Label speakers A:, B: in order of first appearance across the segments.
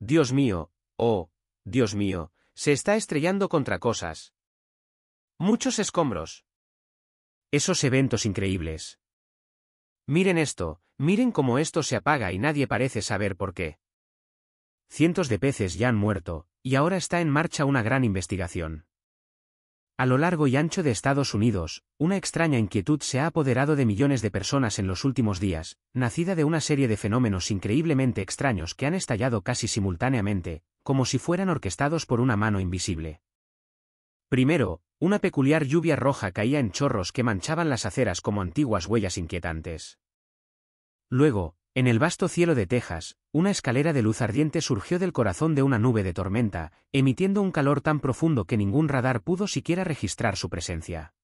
A: Dios mío, oh, Dios mío, se está estrellando contra cosas. Muchos escombros. Esos eventos increíbles. Miren esto, miren cómo esto se apaga y nadie parece saber por qué. Cientos de peces ya han muerto, y ahora está en marcha una gran investigación. A lo largo y ancho de Estados Unidos, una extraña inquietud se ha apoderado de millones de personas en los últimos días, nacida de una serie de fenómenos increíblemente extraños que han estallado casi simultáneamente, como si fueran orquestados por una mano invisible. Primero, una peculiar lluvia roja caía en chorros que manchaban las aceras como antiguas huellas inquietantes. Luego, en el vasto cielo de Texas, una escalera de luz ardiente surgió del corazón de una nube de tormenta, emitiendo un calor tan profundo que ningún radar pudo siquiera registrar su presencia.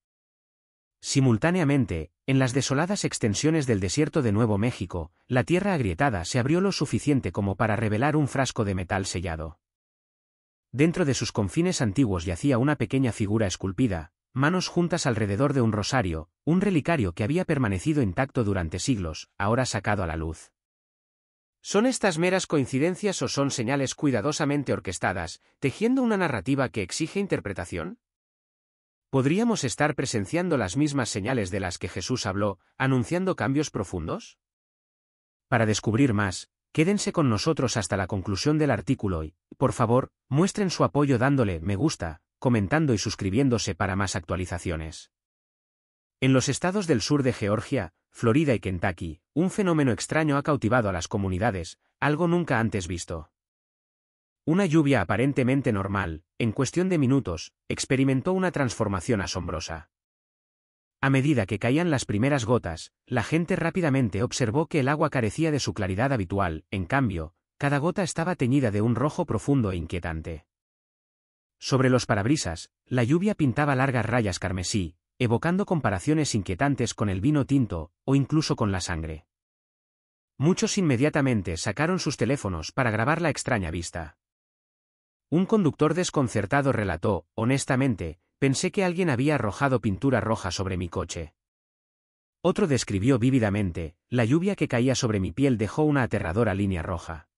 A: Simultáneamente, en las desoladas extensiones del desierto de Nuevo México, la tierra agrietada se abrió lo suficiente como para revelar un frasco de metal sellado. Dentro de sus confines antiguos yacía una pequeña figura esculpida, manos juntas alrededor de un rosario, un relicario que había permanecido intacto durante siglos, ahora sacado a la luz. ¿Son estas meras coincidencias o son señales cuidadosamente orquestadas, tejiendo una narrativa que exige interpretación? ¿Podríamos estar presenciando las mismas señales de las que Jesús habló, anunciando cambios profundos? Para descubrir más, quédense con nosotros hasta la conclusión del artículo y, por favor, muestren su apoyo dándole me gusta, comentando y suscribiéndose para más actualizaciones. En los estados del sur de Georgia, Florida y Kentucky, un fenómeno extraño ha cautivado a las comunidades, algo nunca antes visto. Una lluvia aparentemente normal, en cuestión de minutos, experimentó una transformación asombrosa. A medida que caían las primeras gotas, la gente rápidamente observó que el agua carecía de su claridad habitual, en cambio, cada gota estaba teñida de un rojo profundo e inquietante. Sobre los parabrisas, la lluvia pintaba largas rayas carmesí, evocando comparaciones inquietantes con el vino tinto, o incluso con la sangre. Muchos inmediatamente sacaron sus teléfonos para grabar la extraña vista. Un conductor desconcertado relató, honestamente, pensé que alguien había arrojado pintura roja sobre mi coche. Otro describió vívidamente, la lluvia que caía sobre mi piel dejó una aterradora línea roja.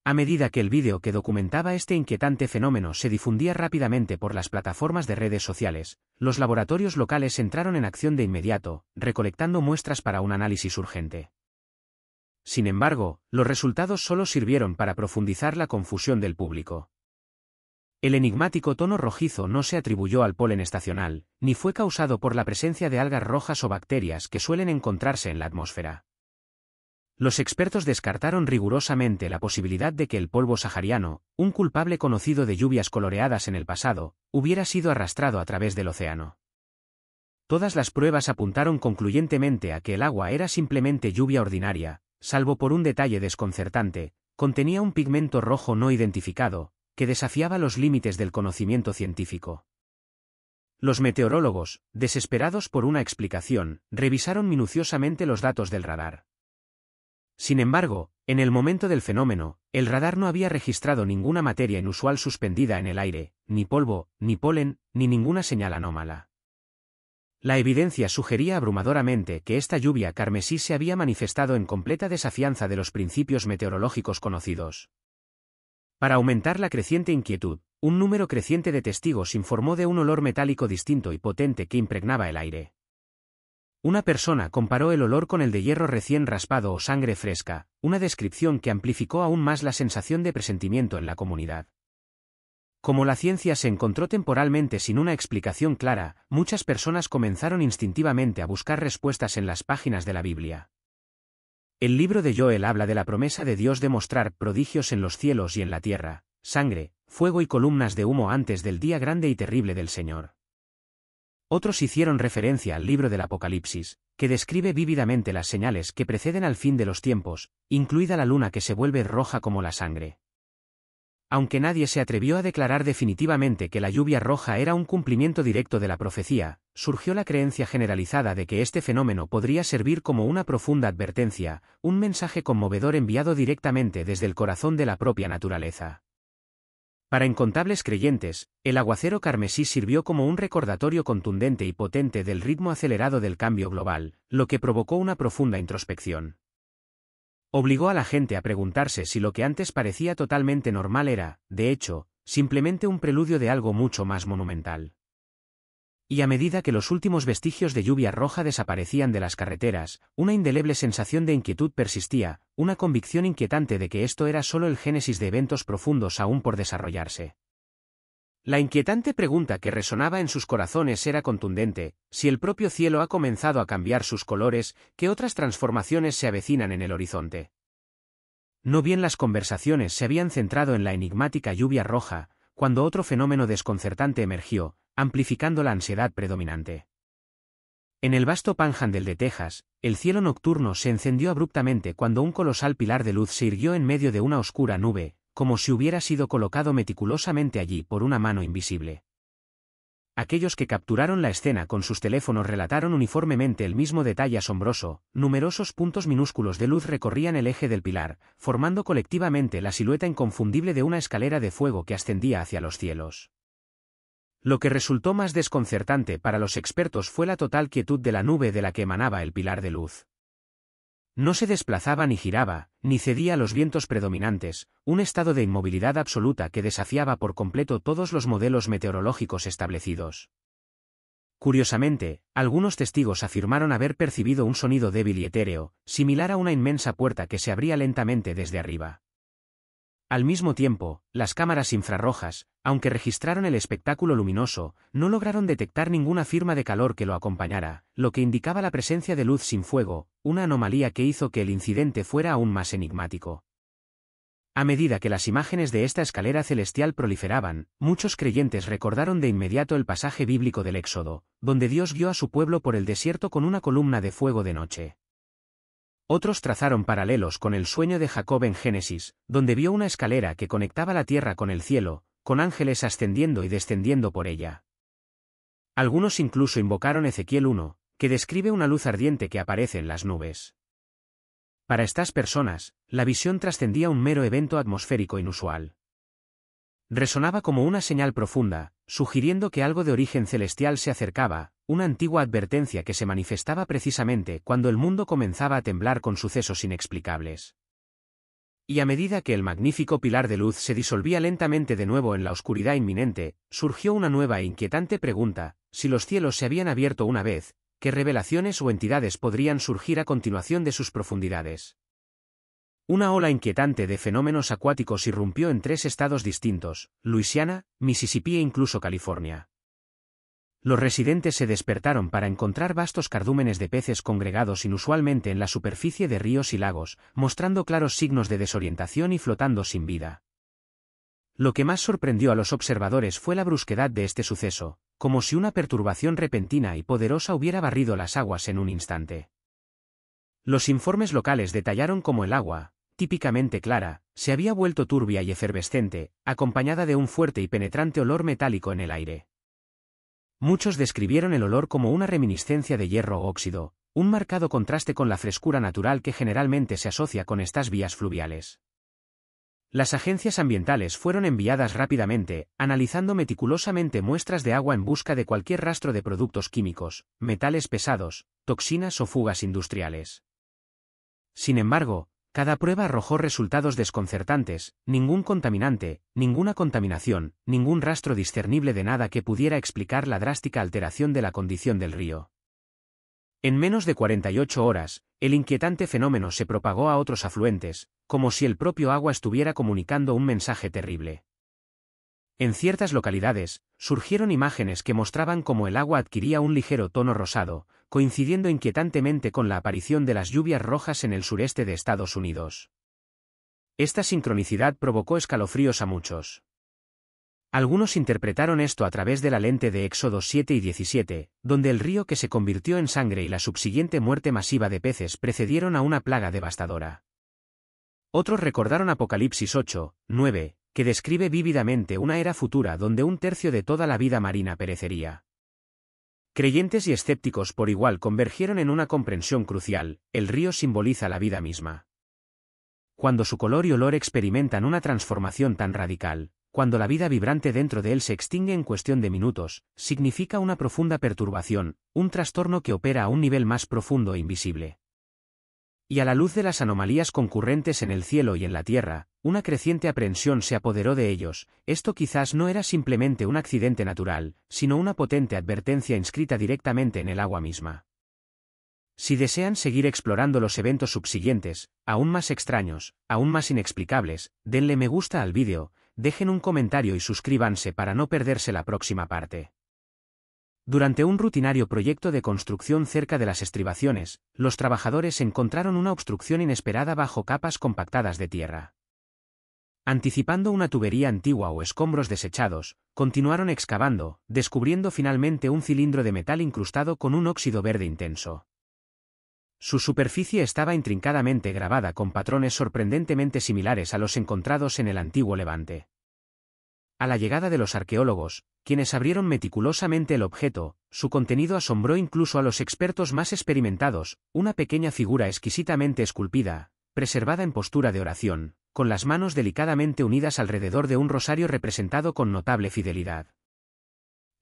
A: A medida que el vídeo que documentaba este inquietante fenómeno se difundía rápidamente por las plataformas de redes sociales, los laboratorios locales entraron en acción de inmediato, recolectando muestras para un análisis urgente. Sin embargo, los resultados solo sirvieron para profundizar la confusión del público. El enigmático tono rojizo no se atribuyó al polen estacional, ni fue causado por la presencia de algas rojas o bacterias que suelen encontrarse en la atmósfera. Los expertos descartaron rigurosamente la posibilidad de que el polvo sahariano, un culpable conocido de lluvias coloreadas en el pasado, hubiera sido arrastrado a través del océano. Todas las pruebas apuntaron concluyentemente a que el agua era simplemente lluvia ordinaria, salvo por un detalle desconcertante, contenía un pigmento rojo no identificado, que desafiaba los límites del conocimiento científico. Los meteorólogos, desesperados por una explicación, revisaron minuciosamente los datos del radar. Sin embargo, en el momento del fenómeno, el radar no había registrado ninguna materia inusual suspendida en el aire, ni polvo, ni polen, ni ninguna señal anómala. La evidencia sugería abrumadoramente que esta lluvia carmesí se había manifestado en completa desafianza de los principios meteorológicos conocidos. Para aumentar la creciente inquietud, un número creciente de testigos informó de un olor metálico distinto y potente que impregnaba el aire. Una persona comparó el olor con el de hierro recién raspado o sangre fresca, una descripción que amplificó aún más la sensación de presentimiento en la comunidad. Como la ciencia se encontró temporalmente sin una explicación clara, muchas personas comenzaron instintivamente a buscar respuestas en las páginas de la Biblia. El libro de Joel habla de la promesa de Dios de mostrar prodigios en los cielos y en la tierra, sangre, fuego y columnas de humo antes del día grande y terrible del Señor. Otros hicieron referencia al libro del Apocalipsis, que describe vívidamente las señales que preceden al fin de los tiempos, incluida la luna que se vuelve roja como la sangre. Aunque nadie se atrevió a declarar definitivamente que la lluvia roja era un cumplimiento directo de la profecía, surgió la creencia generalizada de que este fenómeno podría servir como una profunda advertencia, un mensaje conmovedor enviado directamente desde el corazón de la propia naturaleza. Para incontables creyentes, el aguacero carmesí sirvió como un recordatorio contundente y potente del ritmo acelerado del cambio global, lo que provocó una profunda introspección. Obligó a la gente a preguntarse si lo que antes parecía totalmente normal era, de hecho, simplemente un preludio de algo mucho más monumental. Y a medida que los últimos vestigios de lluvia roja desaparecían de las carreteras, una indeleble sensación de inquietud persistía, una convicción inquietante de que esto era solo el génesis de eventos profundos aún por desarrollarse. La inquietante pregunta que resonaba en sus corazones era contundente: si el propio cielo ha comenzado a cambiar sus colores, ¿qué otras transformaciones se avecinan en el horizonte? No bien las conversaciones se habían centrado en la enigmática lluvia roja, cuando otro fenómeno desconcertante emergió, amplificando la ansiedad predominante. En el vasto Panhandle de Texas, el cielo nocturno se encendió abruptamente cuando un colosal pilar de luz se irguió en medio de una oscura nube, como si hubiera sido colocado meticulosamente allí por una mano invisible. Aquellos que capturaron la escena con sus teléfonos relataron uniformemente el mismo detalle asombroso: numerosos puntos minúsculos de luz recorrían el eje del pilar, formando colectivamente la silueta inconfundible de una escalera de fuego que ascendía hacia los cielos. Lo que resultó más desconcertante para los expertos fue la total quietud de la nube de la que emanaba el pilar de luz. No se desplazaba ni giraba, ni cedía a los vientos predominantes, un estado de inmovilidad absoluta que desafiaba por completo todos los modelos meteorológicos establecidos. Curiosamente, algunos testigos afirmaron haber percibido un sonido débil y etéreo, similar a una inmensa puerta que se abría lentamente desde arriba. Al mismo tiempo, las cámaras infrarrojas, aunque registraron el espectáculo luminoso, no lograron detectar ninguna firma de calor que lo acompañara, lo que indicaba la presencia de luz sin fuego, una anomalía que hizo que el incidente fuera aún más enigmático. A medida que las imágenes de esta escalera celestial proliferaban, muchos creyentes recordaron de inmediato el pasaje bíblico del Éxodo, donde Dios guió a su pueblo por el desierto con una columna de fuego de noche. Otros trazaron paralelos con el sueño de Jacob en Génesis, donde vio una escalera que conectaba la tierra con el cielo, con ángeles ascendiendo y descendiendo por ella. Algunos incluso invocaron Ezequiel 1, que describe una luz ardiente que aparece en las nubes. Para estas personas, la visión trascendía un mero evento atmosférico inusual. Resonaba como una señal profunda, sugiriendo que algo de origen celestial se acercaba, una antigua advertencia que se manifestaba precisamente cuando el mundo comenzaba a temblar con sucesos inexplicables. Y a medida que el magnífico pilar de luz se disolvía lentamente de nuevo en la oscuridad inminente, surgió una nueva e inquietante pregunta: si los cielos se habían abierto una vez, ¿qué revelaciones o entidades podrían surgir a continuación de sus profundidades? Una ola inquietante de fenómenos acuáticos irrumpió en 3 estados distintos: Luisiana, Mississippi e incluso California. Los residentes se despertaron para encontrar vastos cardúmenes de peces congregados inusualmente en la superficie de ríos y lagos, mostrando claros signos de desorientación y flotando sin vida. Lo que más sorprendió a los observadores fue la brusquedad de este suceso, como si una perturbación repentina y poderosa hubiera barrido las aguas en un instante. Los informes locales detallaron cómo el agua, típicamente clara, se había vuelto turbia y efervescente, acompañada de un fuerte y penetrante olor metálico en el aire. Muchos describieron el olor como una reminiscencia de hierro o óxido, un marcado contraste con la frescura natural que generalmente se asocia con estas vías fluviales. Las agencias ambientales fueron enviadas rápidamente, analizando meticulosamente muestras de agua en busca de cualquier rastro de productos químicos, metales pesados, toxinas o fugas industriales. Sin embargo, cada prueba arrojó resultados desconcertantes: ningún contaminante, ninguna contaminación, ningún rastro discernible de nada que pudiera explicar la drástica alteración de la condición del río. En menos de 48 horas, el inquietante fenómeno se propagó a otros afluentes, como si el propio agua estuviera comunicando un mensaje terrible. En ciertas localidades, surgieron imágenes que mostraban cómo el agua adquiría un ligero tono rosado, coincidiendo inquietantemente con la aparición de las lluvias rojas en el sureste de Estados Unidos. Esta sincronicidad provocó escalofríos a muchos. Algunos interpretaron esto a través de la lente de Éxodo 7 y 17, donde el río que se convirtió en sangre y la subsiguiente muerte masiva de peces precedieron a una plaga devastadora. Otros recordaron Apocalipsis 8, 9, que describe vívidamente una era futura donde 1/3 de toda la vida marina perecería. Creyentes y escépticos por igual convergieron en una comprensión crucial: el río simboliza la vida misma. Cuando su color y olor experimentan una transformación tan radical, cuando la vida vibrante dentro de él se extingue en cuestión de minutos, significa una profunda perturbación, un trastorno que opera a un nivel más profundo e invisible. Y a la luz de las anomalías concurrentes en el cielo y en la tierra, una creciente aprensión se apoderó de ellos. Esto quizás no era simplemente un accidente natural, sino una potente advertencia inscrita directamente en el agua misma. Si desean seguir explorando los eventos subsiguientes, aún más extraños, aún más inexplicables, denle me gusta al vídeo, dejen un comentario y suscríbanse para no perderse la próxima parte. Durante un rutinario proyecto de construcción cerca de las estribaciones, los trabajadores encontraron una obstrucción inesperada bajo capas compactadas de tierra. Anticipando una tubería antigua o escombros desechados, continuaron excavando, descubriendo finalmente un cilindro de metal incrustado con un óxido verde intenso. Su superficie estaba intrincadamente grabada con patrones sorprendentemente similares a los encontrados en el antiguo Levante. A la llegada de los arqueólogos, quienes abrieron meticulosamente el objeto, su contenido asombró incluso a los expertos más experimentados, una pequeña figura exquisitamente esculpida, preservada en postura de oración, con las manos delicadamente unidas alrededor de un rosario representado con notable fidelidad.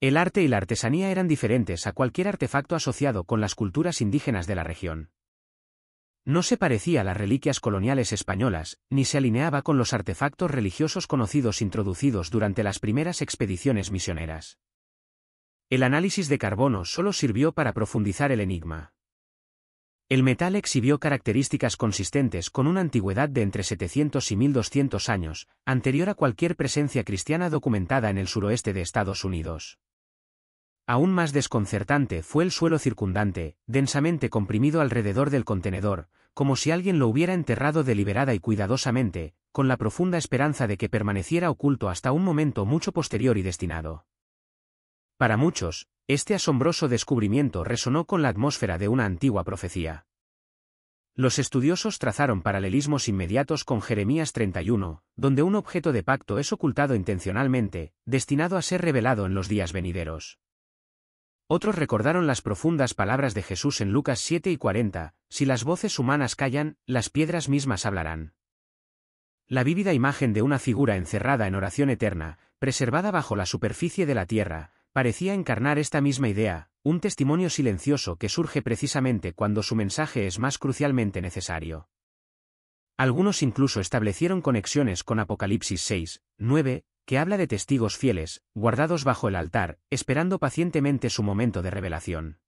A: El arte y la artesanía eran diferentes a cualquier artefacto asociado con las culturas indígenas de la región. No se parecía a las reliquias coloniales españolas, ni se alineaba con los artefactos religiosos conocidos introducidos durante las primeras expediciones misioneras. El análisis de carbono solo sirvió para profundizar el enigma. El metal exhibió características consistentes con una antigüedad de entre 700 y 1200 años, anterior a cualquier presencia cristiana documentada en el suroeste de Estados Unidos. Aún más desconcertante fue el suelo circundante, densamente comprimido alrededor del contenedor, como si alguien lo hubiera enterrado deliberada y cuidadosamente, con la profunda esperanza de que permaneciera oculto hasta un momento mucho posterior y destinado. Para muchos, este asombroso descubrimiento resonó con la atmósfera de una antigua profecía. Los estudiosos trazaron paralelismos inmediatos con Jeremías 31, donde un objeto de pacto es ocultado intencionalmente, destinado a ser revelado en los días venideros. Otros recordaron las profundas palabras de Jesús en Lucas 7:40, si las voces humanas callan, las piedras mismas hablarán. La vívida imagen de una figura encerrada en oración eterna, preservada bajo la superficie de la tierra, parecía encarnar esta misma idea, un testimonio silencioso que surge precisamente cuando su mensaje es más crucialmente necesario. Algunos incluso establecieron conexiones con Apocalipsis 6:9, que habla de testigos fieles, guardados bajo el altar, esperando pacientemente su momento de revelación.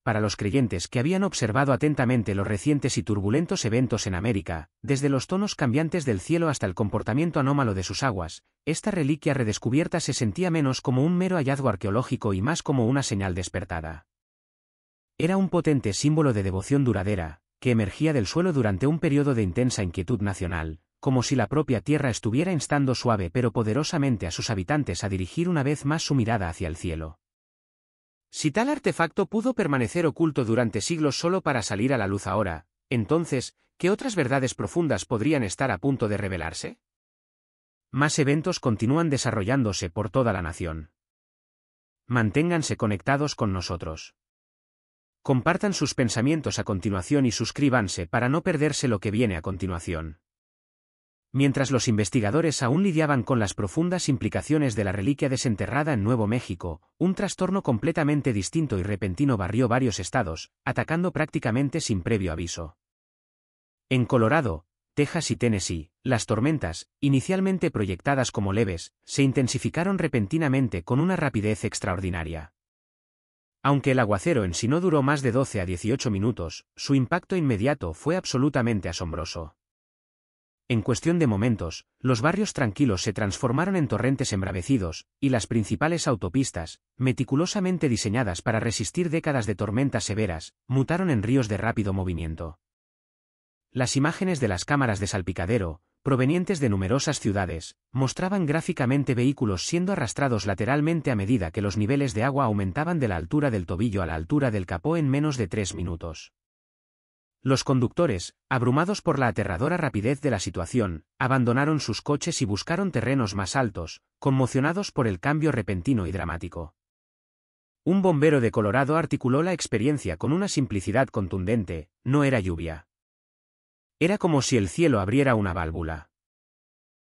A: Para los creyentes que habían observado atentamente los recientes y turbulentos eventos en América, desde los tonos cambiantes del cielo hasta el comportamiento anómalo de sus aguas, esta reliquia redescubierta se sentía menos como un mero hallazgo arqueológico y más como una señal despertada. Era un potente símbolo de devoción duradera, que emergía del suelo durante un periodo de intensa inquietud nacional, como si la propia tierra estuviera instando suave pero poderosamente a sus habitantes a dirigir una vez más su mirada hacia el cielo. Si tal artefacto pudo permanecer oculto durante siglos solo para salir a la luz ahora, entonces, ¿qué otras verdades profundas podrían estar a punto de revelarse? Más eventos continúan desarrollándose por toda la nación. Manténganse conectados con nosotros. Compartan sus pensamientos a continuación y suscríbanse para no perderse lo que viene a continuación. Mientras los investigadores aún lidiaban con las profundas implicaciones de la reliquia desenterrada en Nuevo México, un trastorno completamente distinto y repentino barrió varios estados, atacando prácticamente sin previo aviso. En Colorado, Texas y Tennessee, las tormentas, inicialmente proyectadas como leves, se intensificaron repentinamente con una rapidez extraordinaria. Aunque el aguacero en sí no duró más de 12 a 18 minutos, su impacto inmediato fue absolutamente asombroso. En cuestión de momentos, los barrios tranquilos se transformaron en torrentes embravecidos, y las principales autopistas, meticulosamente diseñadas para resistir décadas de tormentas severas, mutaron en ríos de rápido movimiento. Las imágenes de las cámaras de salpicadero, provenientes de numerosas ciudades, mostraban gráficamente vehículos siendo arrastrados lateralmente a medida que los niveles de agua aumentaban de la altura del tobillo a la altura del capó en menos de 3 minutos. Los conductores, abrumados por la aterradora rapidez de la situación, abandonaron sus coches y buscaron terrenos más altos, conmocionados por el cambio repentino y dramático. Un bombero de Colorado articuló la experiencia con una simplicidad contundente: no era lluvia. Era como si el cielo abriera una válvula.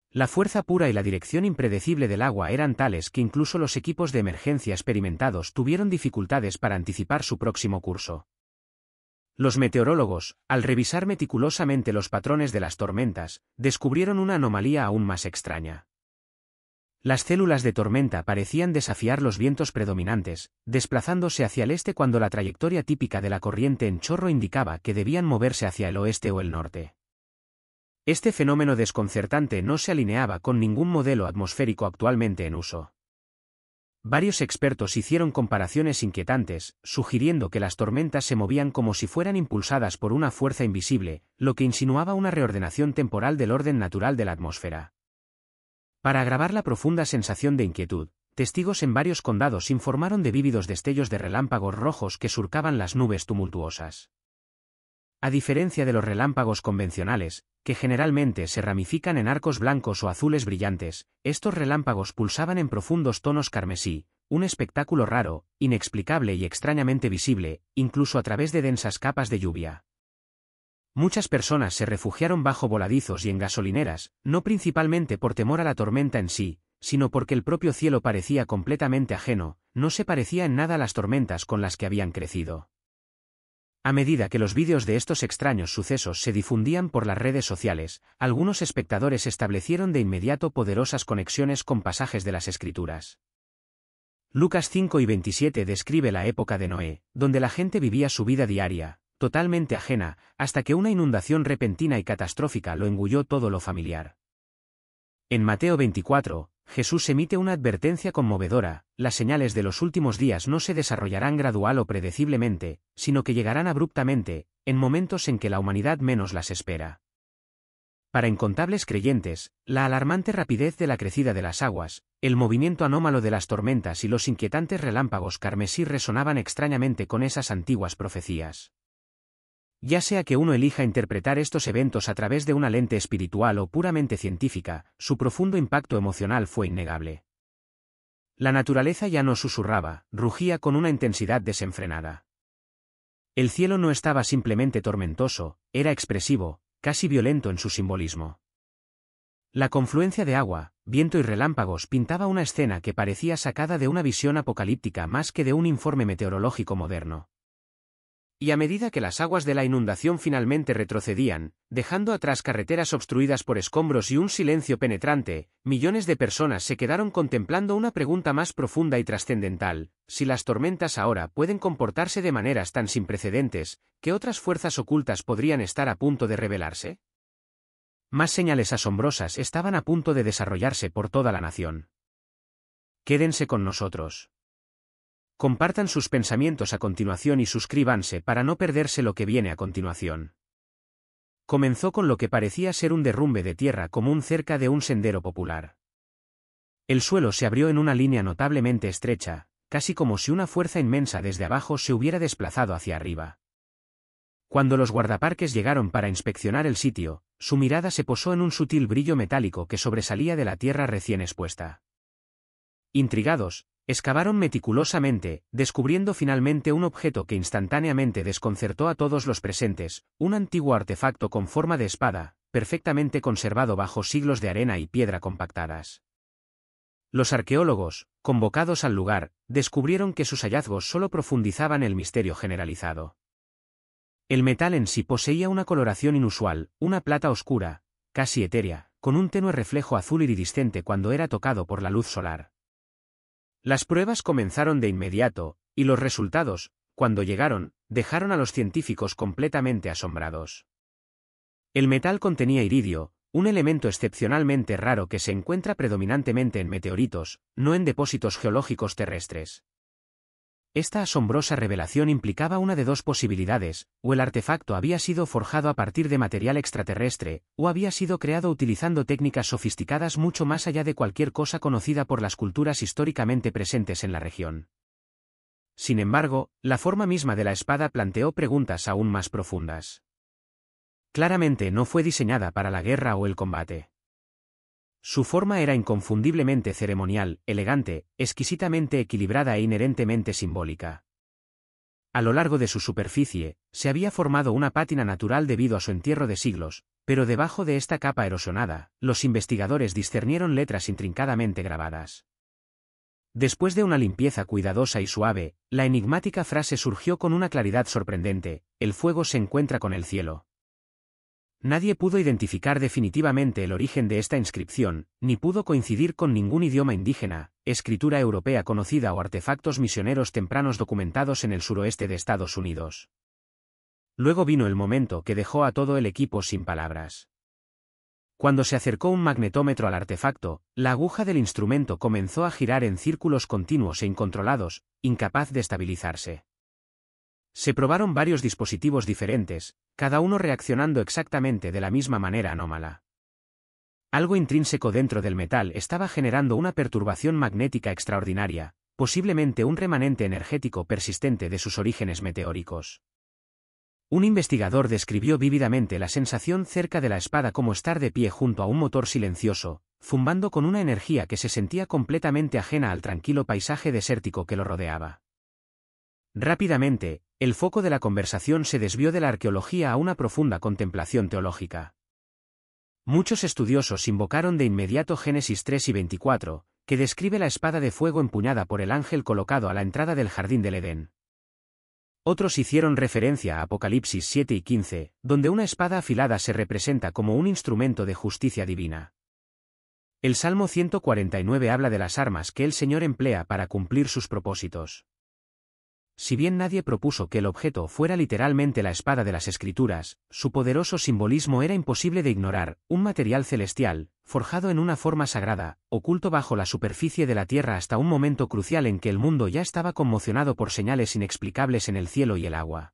A: La fuerza pura y la dirección impredecible del agua eran tales que incluso los equipos de emergencia experimentados tuvieron dificultades para anticipar su próximo curso. Los meteorólogos, al revisar meticulosamente los patrones de las tormentas, descubrieron una anomalía aún más extraña. Las células de tormenta parecían desafiar los vientos predominantes, desplazándose hacia el este cuando la trayectoria típica de la corriente en chorro indicaba que debían moverse hacia el oeste o el norte. Este fenómeno desconcertante no se alineaba con ningún modelo atmosférico actualmente en uso. Varios expertos hicieron comparaciones inquietantes, sugiriendo que las tormentas se movían como si fueran impulsadas por una fuerza invisible, lo que insinuaba una reordenación temporal del orden natural de la atmósfera. Para agravar la profunda sensación de inquietud, testigos en varios condados informaron de vívidos destellos de relámpagos rojos que surcaban las nubes tumultuosas. A diferencia de los relámpagos convencionales, que generalmente se ramifican en arcos blancos o azules brillantes, estos relámpagos pulsaban en profundos tonos carmesí, un espectáculo raro, inexplicable y extrañamente visible, incluso a través de densas capas de lluvia. Muchas personas se refugiaron bajo voladizos y en gasolineras, no principalmente por temor a la tormenta en sí, sino porque el propio cielo parecía completamente ajeno, no se parecía en nada a las tormentas con las que habían crecido. A medida que los vídeos de estos extraños sucesos se difundían por las redes sociales, algunos espectadores establecieron de inmediato poderosas conexiones con pasajes de las Escrituras. Lucas 5:27 describe la época de Noé, donde la gente vivía su vida diaria, totalmente ajena, hasta que una inundación repentina y catastrófica lo engulló todo lo familiar. En Mateo 24, Jesús emite una advertencia conmovedora: las señales de los últimos días no se desarrollarán gradual o predeciblemente, sino que llegarán abruptamente, en momentos en que la humanidad menos las espera. Para incontables creyentes, la alarmante rapidez de la crecida de las aguas, el movimiento anómalo de las tormentas y los inquietantes relámpagos carmesí resonaban extrañamente con esas antiguas profecías. Ya sea que uno elija interpretar estos eventos a través de una lente espiritual o puramente científica, su profundo impacto emocional fue innegable. La naturaleza ya no susurraba, rugía con una intensidad desenfrenada. El cielo no estaba simplemente tormentoso, era expresivo, casi violento en su simbolismo. La confluencia de agua, viento y relámpagos pintaba una escena que parecía sacada de una visión apocalíptica más que de un informe meteorológico moderno. Y a medida que las aguas de la inundación finalmente retrocedían, dejando atrás carreteras obstruidas por escombros y un silencio penetrante, millones de personas se quedaron contemplando una pregunta más profunda y trascendental: si las tormentas ahora pueden comportarse de maneras tan sin precedentes, ¿qué otras fuerzas ocultas podrían estar a punto de revelarse? Más señales asombrosas estaban a punto de desarrollarse por toda la nación. Quédense con nosotros. Compartan sus pensamientos a continuación y suscríbanse para no perderse lo que viene a continuación. Comenzó con lo que parecía ser un derrumbe de tierra común cerca de un sendero popular. El suelo se abrió en una línea notablemente estrecha, casi como si una fuerza inmensa desde abajo se hubiera desplazado hacia arriba. Cuando los guardaparques llegaron para inspeccionar el sitio, su mirada se posó en un sutil brillo metálico que sobresalía de la tierra recién expuesta. Intrigados, excavaron meticulosamente, descubriendo finalmente un objeto que instantáneamente desconcertó a todos los presentes: un antiguo artefacto con forma de espada, perfectamente conservado bajo siglos de arena y piedra compactadas. Los arqueólogos, convocados al lugar, descubrieron que sus hallazgos solo profundizaban el misterio generalizado. El metal en sí poseía una coloración inusual, una plata oscura, casi etérea, con un tenue reflejo azul iridiscente cuando era tocado por la luz solar. Las pruebas comenzaron de inmediato, y los resultados, cuando llegaron, dejaron a los científicos completamente asombrados. El metal contenía iridio, un elemento excepcionalmente raro que se encuentra predominantemente en meteoritos, no en depósitos geológicos terrestres. Esta asombrosa revelación implicaba una de dos posibilidades: o el artefacto había sido forjado a partir de material extraterrestre, o había sido creado utilizando técnicas sofisticadas mucho más allá de cualquier cosa conocida por las culturas históricamente presentes en la región. Sin embargo, la forma misma de la espada planteó preguntas aún más profundas. Claramente no fue diseñada para la guerra o el combate. Su forma era inconfundiblemente ceremonial, elegante, exquisitamente equilibrada e inherentemente simbólica. A lo largo de su superficie, se había formado una pátina natural debido a su entierro de siglos, pero debajo de esta capa erosionada, los investigadores discernieron letras intrincadamente grabadas. Después de una limpieza cuidadosa y suave, la enigmática frase surgió con una claridad sorprendente: el fuego se encuentra con el cielo. Nadie pudo identificar definitivamente el origen de esta inscripción, ni pudo coincidir con ningún idioma indígena, escritura europea conocida o artefactos misioneros tempranos documentados en el suroeste de Estados Unidos. Luego vino el momento que dejó a todo el equipo sin palabras. Cuando se acercó un magnetómetro al artefacto, la aguja del instrumento comenzó a girar en círculos continuos e incontrolados, incapaz de estabilizarse. Se probaron varios dispositivos diferentes, cada uno reaccionando exactamente de la misma manera anómala. Algo intrínseco dentro del metal estaba generando una perturbación magnética extraordinaria, posiblemente un remanente energético persistente de sus orígenes meteóricos. Un investigador describió vívidamente la sensación cerca de la espada como estar de pie junto a un motor silencioso, zumbando con una energía que se sentía completamente ajena al tranquilo paisaje desértico que lo rodeaba. Rápidamente, el foco de la conversación se desvió de la arqueología a una profunda contemplación teológica. Muchos estudiosos invocaron de inmediato Génesis 3 y 24, que describe la espada de fuego empuñada por el ángel colocado a la entrada del jardín del Edén. Otros hicieron referencia a Apocalipsis 7 y 15, donde una espada afilada se representa como un instrumento de justicia divina. El Salmo 149 habla de las armas que el Señor emplea para cumplir sus propósitos. Si bien nadie propuso que el objeto fuera literalmente la espada de las Escrituras, su poderoso simbolismo era imposible de ignorar: un material celestial, forjado en una forma sagrada, oculto bajo la superficie de la tierra hasta un momento crucial en que el mundo ya estaba conmocionado por señales inexplicables en el cielo y el agua.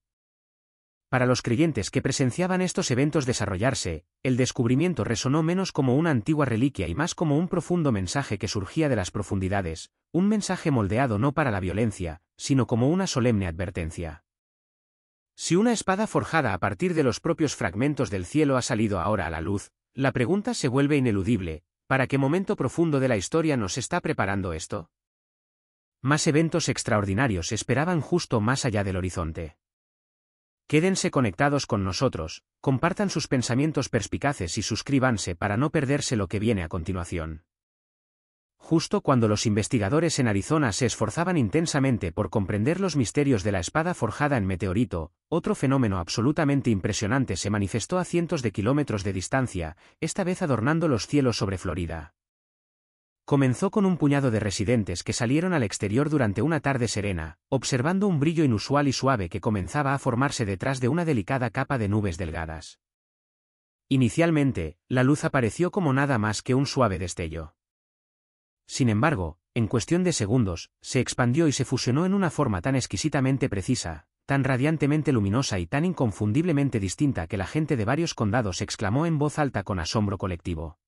A: Para los creyentes que presenciaban estos eventos desarrollarse, el descubrimiento resonó menos como una antigua reliquia y más como un profundo mensaje que surgía de las profundidades, un mensaje moldeado no para la violencia, sino como una solemne advertencia. Si una espada forjada a partir de los propios fragmentos del cielo ha salido ahora a la luz, la pregunta se vuelve ineludible: ¿para qué momento profundo de la historia nos está preparando esto? Más eventos extraordinarios esperaban justo más allá del horizonte. Quédense conectados con nosotros, compartan sus pensamientos perspicaces y suscríbanse para no perderse lo que viene a continuación. Justo cuando los investigadores en Arizona se esforzaban intensamente por comprender los misterios de la espada forjada en meteorito, otro fenómeno absolutamente impresionante se manifestó a cientos de kilómetros de distancia, esta vez adornando los cielos sobre Florida. Comenzó con un puñado de residentes que salieron al exterior durante una tarde serena, observando un brillo inusual y suave que comenzaba a formarse detrás de una delicada capa de nubes delgadas. Inicialmente, la luz apareció como nada más que un suave destello. Sin embargo, en cuestión de segundos, se expandió y se fusionó en una forma tan exquisitamente precisa, tan radiantemente luminosa y tan inconfundiblemente distinta que la gente de varios condados exclamó en voz alta con asombro colectivo.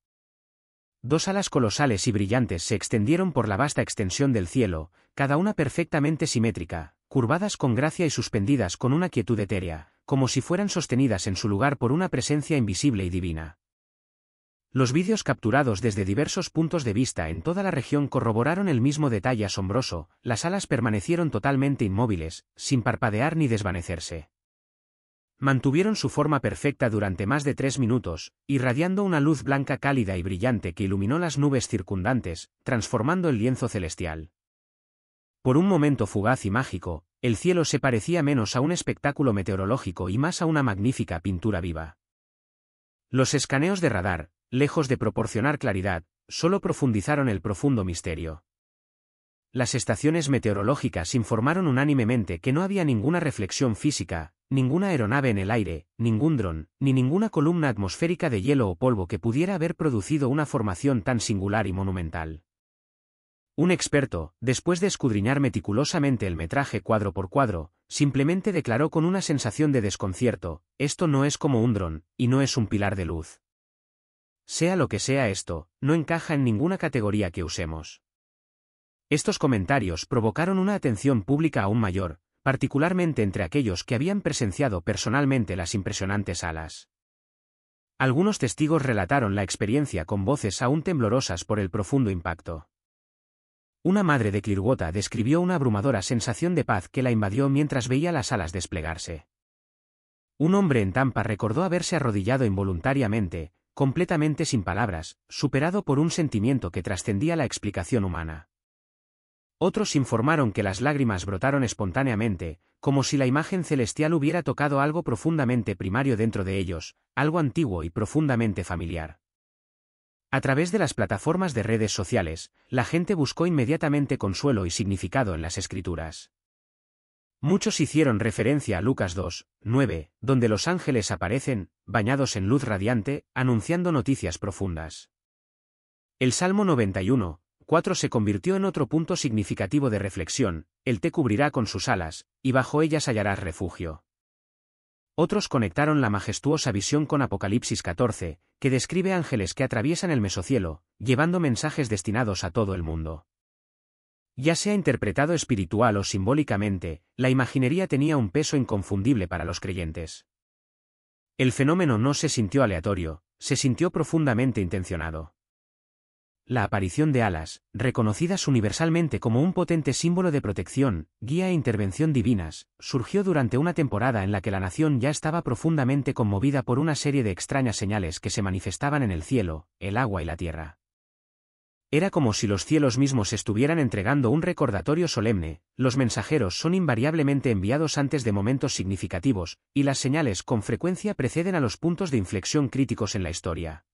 A: Dos alas colosales y brillantes se extendieron por la vasta extensión del cielo, cada una perfectamente simétrica, curvadas con gracia y suspendidas con una quietud etérea, como si fueran sostenidas en su lugar por una presencia invisible y divina. Los vídeos capturados desde diversos puntos de vista en toda la región corroboraron el mismo detalle asombroso: las alas permanecieron totalmente inmóviles, sin parpadear ni desvanecerse. Mantuvieron su forma perfecta durante más de 3 minutos, irradiando una luz blanca cálida y brillante que iluminó las nubes circundantes, transformando el lienzo celestial. Por un momento fugaz y mágico, el cielo se parecía menos a un espectáculo meteorológico y más a una magnífica pintura viva. Los escaneos de radar, lejos de proporcionar claridad, solo profundizaron el profundo misterio. Las estaciones meteorológicas informaron unánimemente que no había ninguna reflexión física, ninguna aeronave en el aire, ningún dron, ni ninguna columna atmosférica de hielo o polvo que pudiera haber producido una formación tan singular y monumental. Un experto, después de escudriñar meticulosamente el metraje cuadro por cuadro, simplemente declaró con una sensación de desconcierto: esto no es como un dron, y no es un pilar de luz. Sea lo que sea esto, no encaja en ninguna categoría que usemos. Estos comentarios provocaron una atención pública aún mayor, particularmente entre aquellos que habían presenciado personalmente las impresionantes alas. Algunos testigos relataron la experiencia con voces aún temblorosas por el profundo impacto. Una madre de Clearwater describió una abrumadora sensación de paz que la invadió mientras veía las alas desplegarse. Un hombre en Tampa recordó haberse arrodillado involuntariamente, completamente sin palabras, superado por un sentimiento que trascendía la explicación humana. Otros informaron que las lágrimas brotaron espontáneamente, como si la imagen celestial hubiera tocado algo profundamente primario dentro de ellos, algo antiguo y profundamente familiar. A través de las plataformas de redes sociales, la gente buscó inmediatamente consuelo y significado en las Escrituras. Muchos hicieron referencia a Lucas 2:9, donde los ángeles aparecen, bañados en luz radiante, anunciando noticias profundas. El Salmo 91:4 se convirtió en otro punto significativo de reflexión: Él te cubrirá con sus alas, y bajo ellas hallarás refugio. Otros conectaron la majestuosa visión con Apocalipsis 14, que describe ángeles que atraviesan el mesocielo, llevando mensajes destinados a todo el mundo. Ya sea interpretado espiritual o simbólicamente, la imaginería tenía un peso inconfundible para los creyentes. El fenómeno no se sintió aleatorio, se sintió profundamente intencionado. La aparición de alas, reconocidas universalmente como un potente símbolo de protección, guía e intervención divinas, surgió durante una temporada en la que la nación ya estaba profundamente conmovida por una serie de extrañas señales que se manifestaban en el cielo, el agua y la tierra. Era como si los cielos mismos estuvieran entregando un recordatorio solemne: los mensajeros son invariablemente enviados antes de momentos significativos, y las señales con frecuencia preceden a los puntos de inflexión críticos en la historia.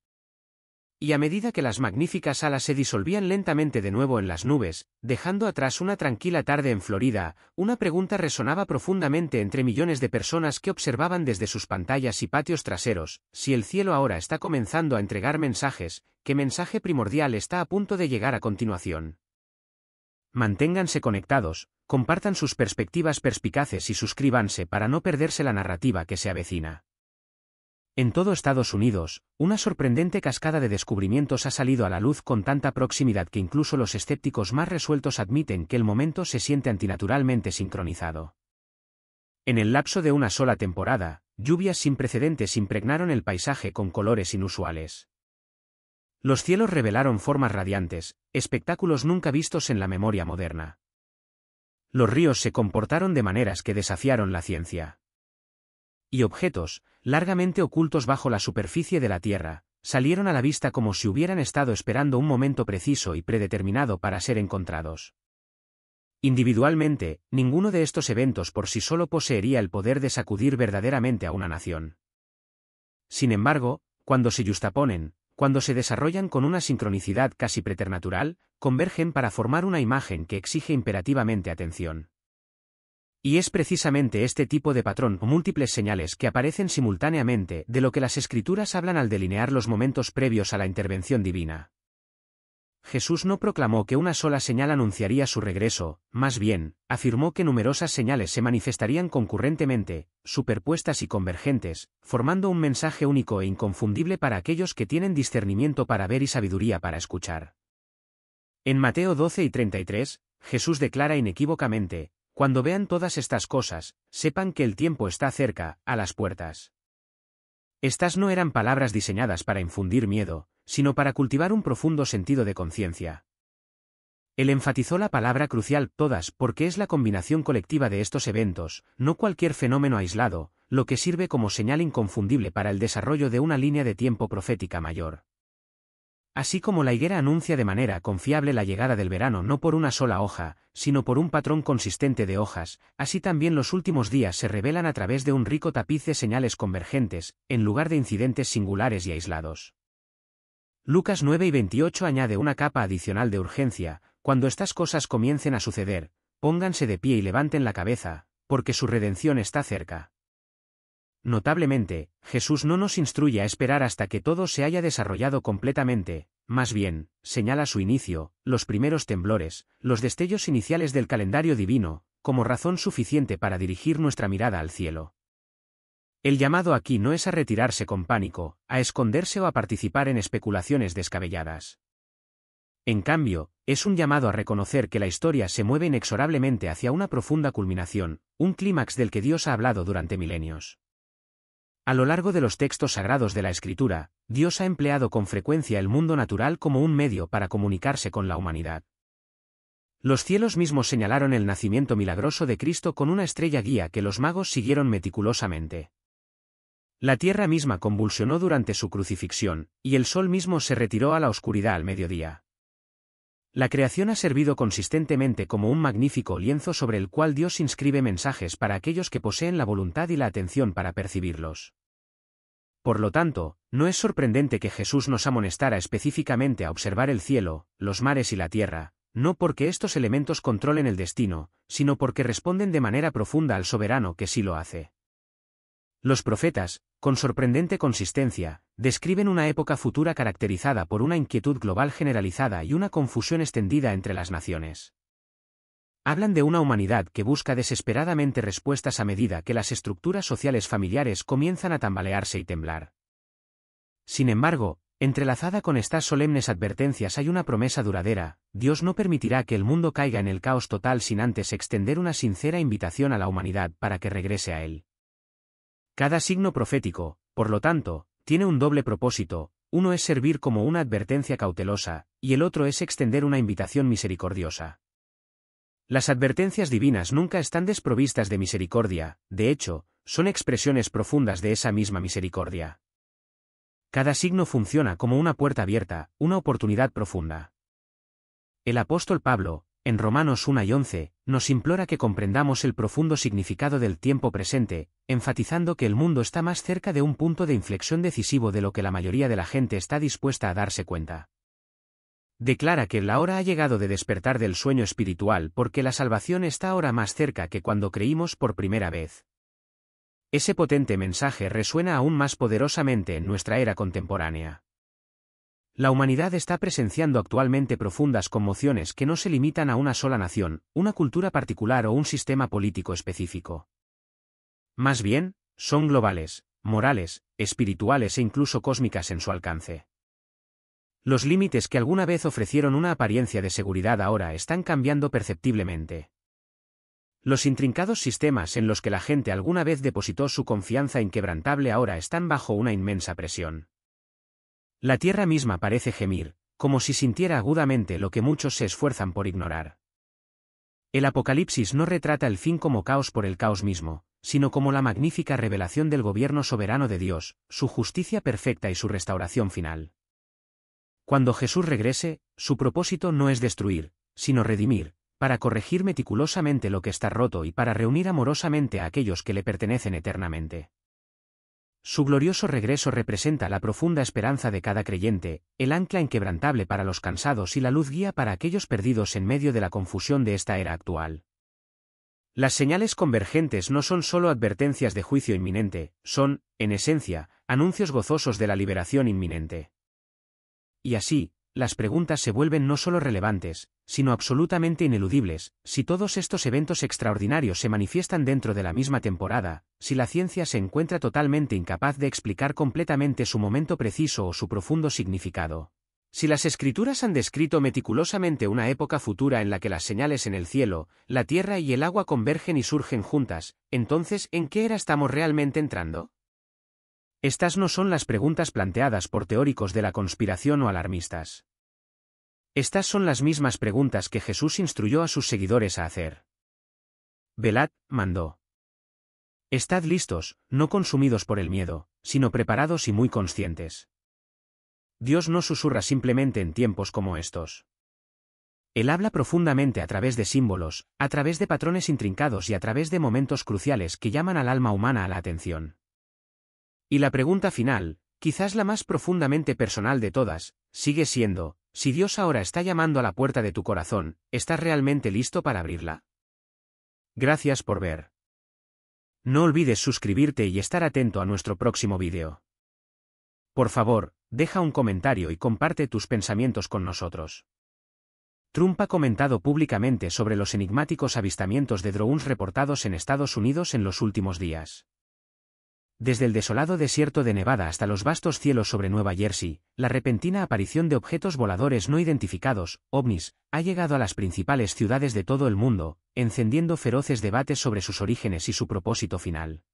A: Y a medida que las magníficas alas se disolvían lentamente de nuevo en las nubes, dejando atrás una tranquila tarde en Florida, una pregunta resonaba profundamente entre millones de personas que observaban desde sus pantallas y patios traseros: si el cielo ahora está comenzando a entregar mensajes, ¿qué mensaje primordial está a punto de llegar a continuación? Manténganse conectados, compartan sus perspectivas perspicaces y suscríbanse para no perderse la narrativa que se avecina. En todo Estados Unidos, una sorprendente cascada de descubrimientos ha salido a la luz con tanta proximidad que incluso los escépticos más resueltos admiten que el momento se siente antinaturalmente sincronizado. En el lapso de una sola temporada, lluvias sin precedentes impregnaron el paisaje con colores inusuales. Los cielos revelaron formas radiantes, espectáculos nunca vistos en la memoria moderna. Los ríos se comportaron de maneras que desafiaron la ciencia. Y objetos, largamente ocultos bajo la superficie de la Tierra, salieron a la vista como si hubieran estado esperando un momento preciso y predeterminado para ser encontrados. Individualmente, ninguno de estos eventos por sí solo poseería el poder de sacudir verdaderamente a una nación. Sin embargo, cuando se yuxtaponen, cuando se desarrollan con una sincronicidad casi preternatural, convergen para formar una imagen que exige imperativamente atención. Y es precisamente este tipo de patrón o múltiples señales que aparecen simultáneamente de lo que las Escrituras hablan al delinear los momentos previos a la intervención divina. Jesús no proclamó que una sola señal anunciaría su regreso, más bien, afirmó que numerosas señales se manifestarían concurrentemente, superpuestas y convergentes, formando un mensaje único e inconfundible para aquellos que tienen discernimiento para ver y sabiduría para escuchar. En Mateo 12:33, Jesús declara inequívocamente: cuando vean todas estas cosas, sepan que el tiempo está cerca, a las puertas. Estas no eran palabras diseñadas para infundir miedo, sino para cultivar un profundo sentido de conciencia. Él enfatizó la palabra crucial todas porque es la combinación colectiva de estos eventos, no cualquier fenómeno aislado, lo que sirve como señal inconfundible para el desarrollo de una línea de tiempo profética mayor. Así como la higuera anuncia de manera confiable la llegada del verano no por una sola hoja, sino por un patrón consistente de hojas, así también los últimos días se revelan a través de un rico tapiz de señales convergentes, en lugar de incidentes singulares y aislados. Lucas 9:28 añade una capa adicional de urgencia: cuando estas cosas comiencen a suceder, pónganse de pie y levanten la cabeza, porque su redención está cerca. Notablemente, Jesús no nos instruye a esperar hasta que todo se haya desarrollado completamente, más bien, señala su inicio, los primeros temblores, los destellos iniciales del calendario divino, como razón suficiente para dirigir nuestra mirada al cielo. El llamado aquí no es a retirarse con pánico, a esconderse o a participar en especulaciones descabelladas. En cambio, es un llamado a reconocer que la historia se mueve inexorablemente hacia una profunda culminación, un clímax del que Dios ha hablado durante milenios. A lo largo de los textos sagrados de la Escritura, Dios ha empleado con frecuencia el mundo natural como un medio para comunicarse con la humanidad. Los cielos mismos señalaron el nacimiento milagroso de Cristo con una estrella guía que los magos siguieron meticulosamente. La tierra misma convulsionó durante su crucifixión, y el sol mismo se retiró a la oscuridad al mediodía. La creación ha servido consistentemente como un magnífico lienzo sobre el cual Dios inscribe mensajes para aquellos que poseen la voluntad y la atención para percibirlos. Por lo tanto, no es sorprendente que Jesús nos amonestara específicamente a observar el cielo, los mares y la tierra, no porque estos elementos controlen el destino, sino porque responden de manera profunda al soberano que sí lo hace. Los profetas, con sorprendente consistencia, describen una época futura caracterizada por una inquietud global generalizada y una confusión extendida entre las naciones. Hablan de una humanidad que busca desesperadamente respuestas a medida que las estructuras sociales familiares comienzan a tambalearse y temblar. Sin embargo, entrelazada con estas solemnes advertencias hay una promesa duradera: Dios no permitirá que el mundo caiga en el caos total sin antes extender una sincera invitación a la humanidad para que regrese a Él. Cada signo profético, por lo tanto, tiene un doble propósito: uno es servir como una advertencia cautelosa, y el otro es extender una invitación misericordiosa. Las advertencias divinas nunca están desprovistas de misericordia, de hecho, son expresiones profundas de esa misma misericordia. Cada signo funciona como una puerta abierta, una oportunidad profunda. El apóstol Pablo, en Romanos 1 y 11, nos implora que comprendamos el profundo significado del tiempo presente, enfatizando que el mundo está más cerca de un punto de inflexión decisivo de lo que la mayoría de la gente está dispuesta a darse cuenta. Declara que la hora ha llegado de despertar del sueño espiritual porque la salvación está ahora más cerca que cuando creímos por primera vez. Ese potente mensaje resuena aún más poderosamente en nuestra era contemporánea. La humanidad está presenciando actualmente profundas conmociones que no se limitan a una sola nación, una cultura particular o un sistema político específico. Más bien, son globales, morales, espirituales e incluso cósmicas en su alcance. Los límites que alguna vez ofrecieron una apariencia de seguridad ahora están cambiando perceptiblemente. Los intrincados sistemas en los que la gente alguna vez depositó su confianza inquebrantable ahora están bajo una inmensa presión. La tierra misma parece gemir, como si sintiera agudamente lo que muchos se esfuerzan por ignorar. El Apocalipsis no retrata el fin como caos por el caos mismo, sino como la magnífica revelación del gobierno soberano de Dios, su justicia perfecta y su restauración final. Cuando Jesús regrese, su propósito no es destruir, sino redimir, para corregir meticulosamente lo que está roto y para reunir amorosamente a aquellos que le pertenecen eternamente. Su glorioso regreso representa la profunda esperanza de cada creyente, el ancla inquebrantable para los cansados y la luz guía para aquellos perdidos en medio de la confusión de esta era actual. Las señales convergentes no son solo advertencias de juicio inminente, son, en esencia, anuncios gozosos de la liberación inminente. Y así, las preguntas se vuelven no solo relevantes, sino absolutamente ineludibles: si todos estos eventos extraordinarios se manifiestan dentro de la misma temporada, si la ciencia se encuentra totalmente incapaz de explicar completamente su momento preciso o su profundo significado, si las Escrituras han descrito meticulosamente una época futura en la que las señales en el cielo, la tierra y el agua convergen y surgen juntas, entonces, ¿en qué era estamos realmente entrando? Estas no son las preguntas planteadas por teóricos de la conspiración o alarmistas. Estas son las mismas preguntas que Jesús instruyó a sus seguidores a hacer. Velad, mandó. Estad listos, no consumidos por el miedo, sino preparados y muy conscientes. Dios no susurra simplemente en tiempos como estos. Él habla profundamente a través de símbolos, a través de patrones intrincados y a través de momentos cruciales que llaman al alma humana a la atención. Y la pregunta final, quizás la más profundamente personal de todas, sigue siendo: si Dios ahora está llamando a la puerta de tu corazón, ¿estás realmente listo para abrirla? Gracias por ver. No olvides suscribirte y estar atento a nuestro próximo vídeo. Por favor, deja un comentario y comparte tus pensamientos con nosotros. Trump ha comentado públicamente sobre los enigmáticos avistamientos de drones reportados en Estados Unidos en los últimos días. Desde el desolado desierto de Nevada hasta los vastos cielos sobre Nueva Jersey, la repentina aparición de objetos voladores no identificados, ovnis, ha llegado a las principales ciudades de todo el mundo, encendiendo feroces debates sobre sus orígenes y su propósito final.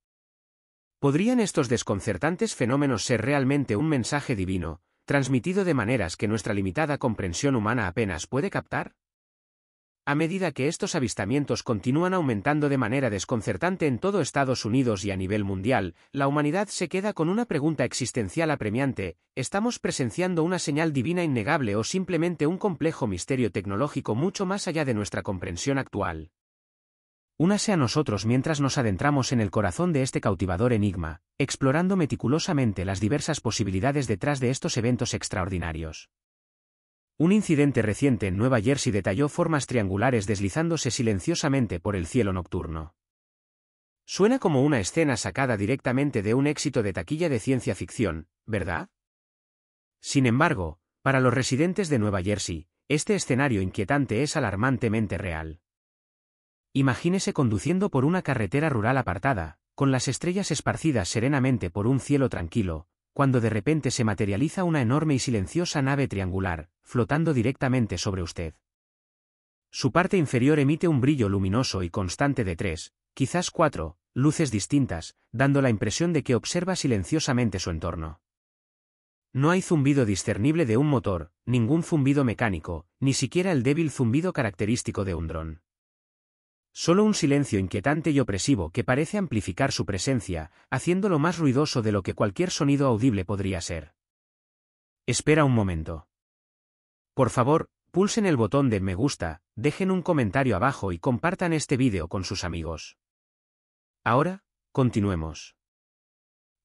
A: ¿Podrían estos desconcertantes fenómenos ser realmente un mensaje divino, transmitido de maneras que nuestra limitada comprensión humana apenas puede captar? a medida que estos avistamientos continúan aumentando de manera desconcertante en todo Estados Unidos y a nivel mundial, la humanidad se queda con una pregunta existencial apremiante: ¿estamos presenciando una señal divina innegable o simplemente un complejo misterio tecnológico mucho más allá de nuestra comprensión actual? Únase a nosotros mientras nos adentramos en el corazón de este cautivador enigma, explorando meticulosamente las diversas posibilidades detrás de estos eventos extraordinarios. Un incidente reciente en Nueva Jersey detalló formas triangulares deslizándose silenciosamente por el cielo nocturno. Suena como una escena sacada directamente de un éxito de taquilla de ciencia ficción, ¿verdad? Sin embargo, para los residentes de Nueva Jersey, este escenario inquietante es alarmantemente real. Imagínese conduciendo por una carretera rural apartada, con las estrellas esparcidas serenamente por un cielo tranquilo, cuando de repente se materializa una enorme y silenciosa nave triangular, flotando directamente sobre usted. Su parte inferior emite un brillo luminoso y constante de 3, quizás 4, luces distintas, dando la impresión de que observa silenciosamente su entorno. No hay zumbido discernible de un motor, ningún zumbido mecánico, ni siquiera el débil zumbido característico de un dron. Solo un silencio inquietante y opresivo que parece amplificar su presencia, haciéndolo más ruidoso de lo que cualquier sonido audible podría ser. Espera un momento. Por favor, pulsen el botón de me gusta, dejen un comentario abajo y compartan este vídeo con sus amigos. Ahora, continuemos.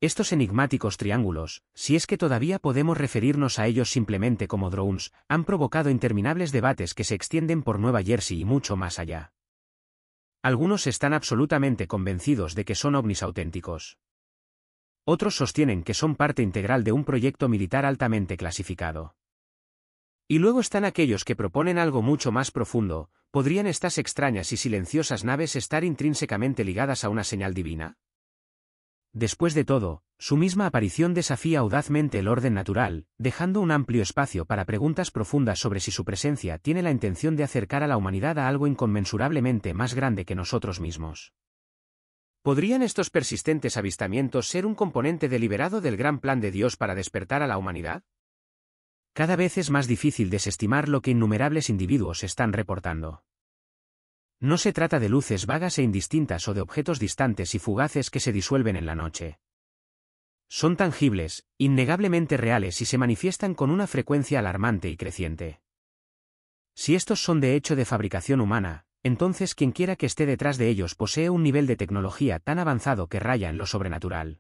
A: Estos enigmáticos triángulos, si es que todavía podemos referirnos a ellos simplemente como drones, han provocado interminables debates que se extienden por Nueva Jersey y mucho más allá. Algunos están absolutamente convencidos de que son ovnis auténticos. Otros sostienen que son parte integral de un proyecto militar altamente clasificado. Y luego están aquellos que proponen algo mucho más profundo: ¿podrían estas extrañas y silenciosas naves estar intrínsecamente ligadas a una señal divina? Después de todo, su misma aparición desafía audazmente el orden natural, dejando un amplio espacio para preguntas profundas sobre si su presencia tiene la intención de acercar a la humanidad a algo inconmensurablemente más grande que nosotros mismos. ¿Podrían estos persistentes avistamientos ser un componente deliberado del gran plan de Dios para despertar a la humanidad? Cada vez es más difícil desestimar lo que innumerables individuos están reportando. No se trata de luces vagas e indistintas o de objetos distantes y fugaces que se disuelven en la noche. Son tangibles, innegablemente reales y se manifiestan con una frecuencia alarmante y creciente. Si estos son de hecho de fabricación humana, entonces quienquiera que esté detrás de ellos posee un nivel de tecnología tan avanzado que raya en lo sobrenatural.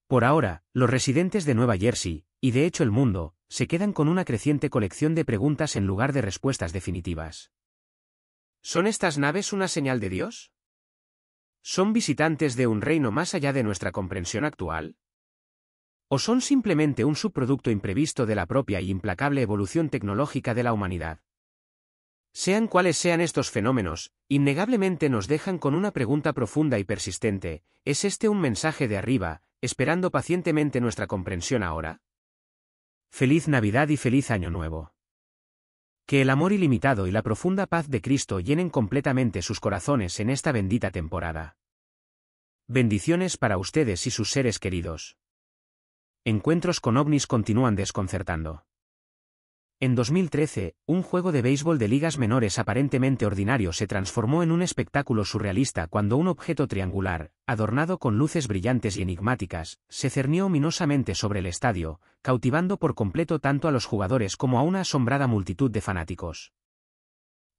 A: Por ahora, los residentes de Nueva Jersey, y de hecho el mundo, se quedan con una creciente colección de preguntas en lugar de respuestas definitivas. ¿Son estas naves una señal de Dios? ¿Son visitantes de un reino más allá de nuestra comprensión actual? ¿O son simplemente un subproducto imprevisto de la propia y implacable evolución tecnológica de la humanidad? Sean cuales sean estos fenómenos, innegablemente nos dejan con una pregunta profunda y persistente: ¿es este un mensaje de arriba, esperando pacientemente nuestra comprensión ahora? Feliz Navidad y feliz Año Nuevo. Que el amor ilimitado y la profunda paz de Cristo llenen completamente sus corazones en esta bendita temporada. Bendiciones para ustedes y sus seres queridos. Encuentros con ovnis continúan desconcertando. En 2013, un juego de béisbol de ligas menores aparentemente ordinario se transformó en un espectáculo surrealista cuando un objeto triangular, adornado con luces brillantes y enigmáticas, se cernió ominosamente sobre el estadio, cautivando por completo tanto a los jugadores como a una asombrada multitud de fanáticos.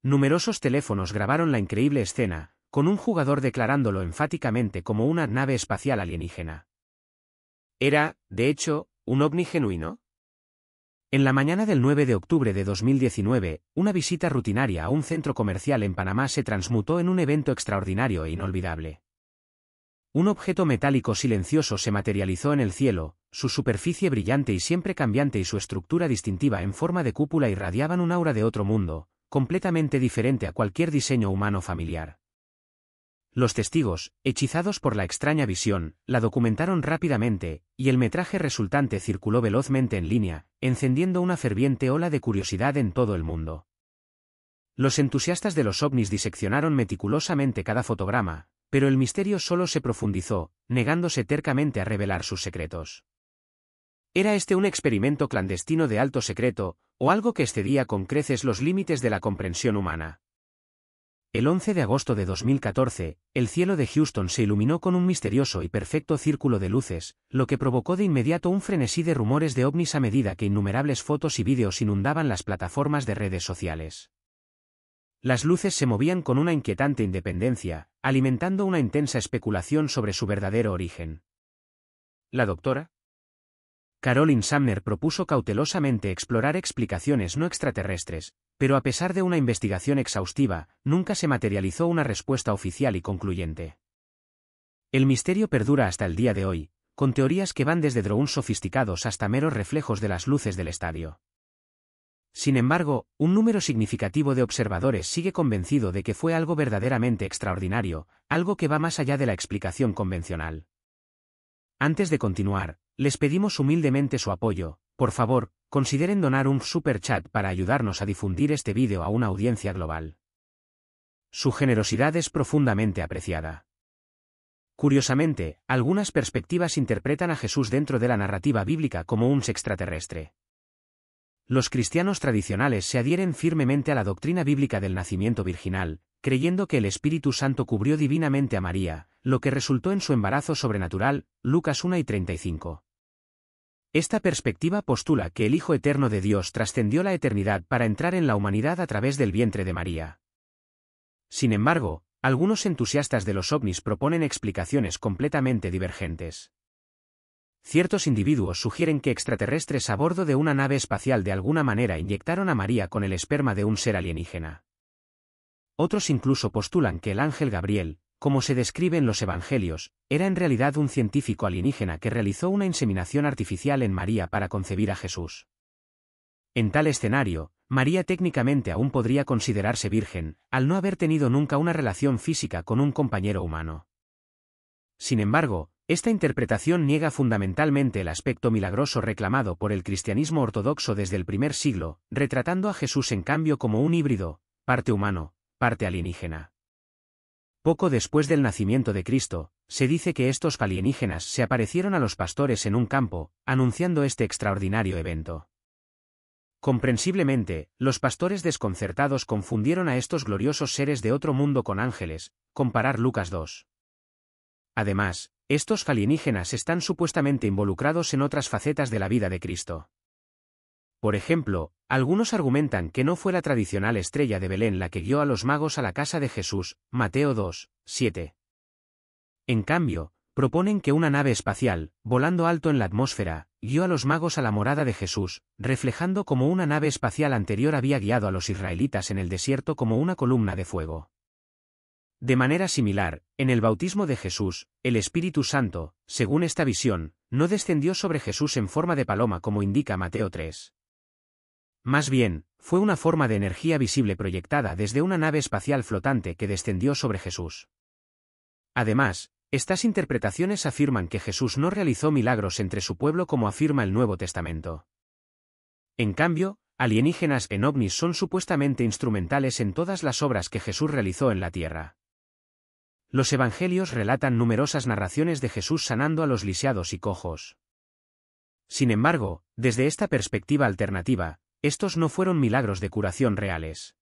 A: Numerosos teléfonos grabaron la increíble escena, con un jugador declarándolo enfáticamente como una nave espacial alienígena. ¿Era, de hecho, un ovni genuino? En la mañana del 9 de octubre de 2019, una visita rutinaria a un centro comercial en Panamá se transmutó en un evento extraordinario e inolvidable. Un objeto metálico silencioso se materializó en el cielo, su superficie brillante y siempre cambiante y su estructura distintiva en forma de cúpula irradiaban un aura de otro mundo, completamente diferente a cualquier diseño humano familiar. Los testigos, hechizados por la extraña visión, la documentaron rápidamente, y el metraje resultante circuló velozmente en línea, encendiendo una ferviente ola de curiosidad en todo el mundo. Los entusiastas de los ovnis diseccionaron meticulosamente cada fotograma, pero el misterio solo se profundizó, negándose tercamente a revelar sus secretos. ¿Era este un experimento clandestino de alto secreto, o algo que excedía con creces los límites de la comprensión humana? El 11 de agosto de 2014, el cielo de Houston se iluminó con un misterioso y perfecto círculo de luces, lo que provocó de inmediato un frenesí de rumores de ovnis a medida que innumerables fotos y vídeos inundaban las plataformas de redes sociales. Las luces se movían con una inquietante independencia, alimentando una intensa especulación sobre su verdadero origen. La doctora Carolyn Sumner propuso cautelosamente explorar explicaciones no extraterrestres, pero a pesar de una investigación exhaustiva, nunca se materializó una respuesta oficial y concluyente. El misterio perdura hasta el día de hoy, con teorías que van desde drones sofisticados hasta meros reflejos de las luces del estadio. Sin embargo, un número significativo de observadores sigue convencido de que fue algo verdaderamente extraordinario, algo que va más allá de la explicación convencional. Antes de continuar, les pedimos humildemente su apoyo. Por favor, consideren donar un super chat para ayudarnos a difundir este vídeo a una audiencia global. Su generosidad es profundamente apreciada. Curiosamente, algunas perspectivas interpretan a Jesús dentro de la narrativa bíblica como un extraterrestre. Los cristianos tradicionales se adhieren firmemente a la doctrina bíblica del nacimiento virginal, creyendo que el Espíritu Santo cubrió divinamente a María, lo que resultó en su embarazo sobrenatural, Lucas 1:35. Esta perspectiva postula que el Hijo Eterno de Dios trascendió la eternidad para entrar en la humanidad a través del vientre de María. Sin embargo, algunos entusiastas de los ovnis proponen explicaciones completamente divergentes. Ciertos individuos sugieren que extraterrestres a bordo de una nave espacial de alguna manera inyectaron a María con el esperma de un ser alienígena. Otros incluso postulan que el ángel Gabriel, como se describe en los Evangelios, era en realidad un científico alienígena que realizó una inseminación artificial en María para concebir a Jesús. En tal escenario, María técnicamente aún podría considerarse virgen, al no haber tenido nunca una relación física con un compañero humano. Sin embargo, esta interpretación niega fundamentalmente el aspecto milagroso reclamado por el cristianismo ortodoxo desde el primer siglo, retratando a Jesús en cambio como un híbrido, parte humano, parte alienígena. Poco después del nacimiento de Cristo, se dice que estos alienígenas se aparecieron a los pastores en un campo, anunciando este extraordinario evento. Comprensiblemente, los pastores desconcertados confundieron a estos gloriosos seres de otro mundo con ángeles, comparar Lucas 2. Además, estos alienígenas están supuestamente involucrados en otras facetas de la vida de Cristo. Por ejemplo, algunos argumentan que no fue la tradicional estrella de Belén la que guió a los magos a la casa de Jesús, Mateo 2, 7. En cambio, proponen que una nave espacial, volando alto en la atmósfera, guió a los magos a la morada de Jesús, reflejando cómo una nave espacial anterior había guiado a los israelitas en el desierto como una columna de fuego. De manera similar, en el bautismo de Jesús, el Espíritu Santo, según esta visión, no descendió sobre Jesús en forma de paloma como indica Mateo 3. Más bien, fue una forma de energía visible proyectada desde una nave espacial flotante que descendió sobre Jesús. Además, estas interpretaciones afirman que Jesús no realizó milagros entre su pueblo como afirma el Nuevo Testamento. En cambio, alienígenas en ovnis son supuestamente instrumentales en todas las obras que Jesús realizó en la tierra. Los evangelios relatan numerosas narraciones de Jesús sanando a los lisiados y cojos. Sin embargo, desde esta perspectiva alternativa, estos no fueron milagros de curación reales.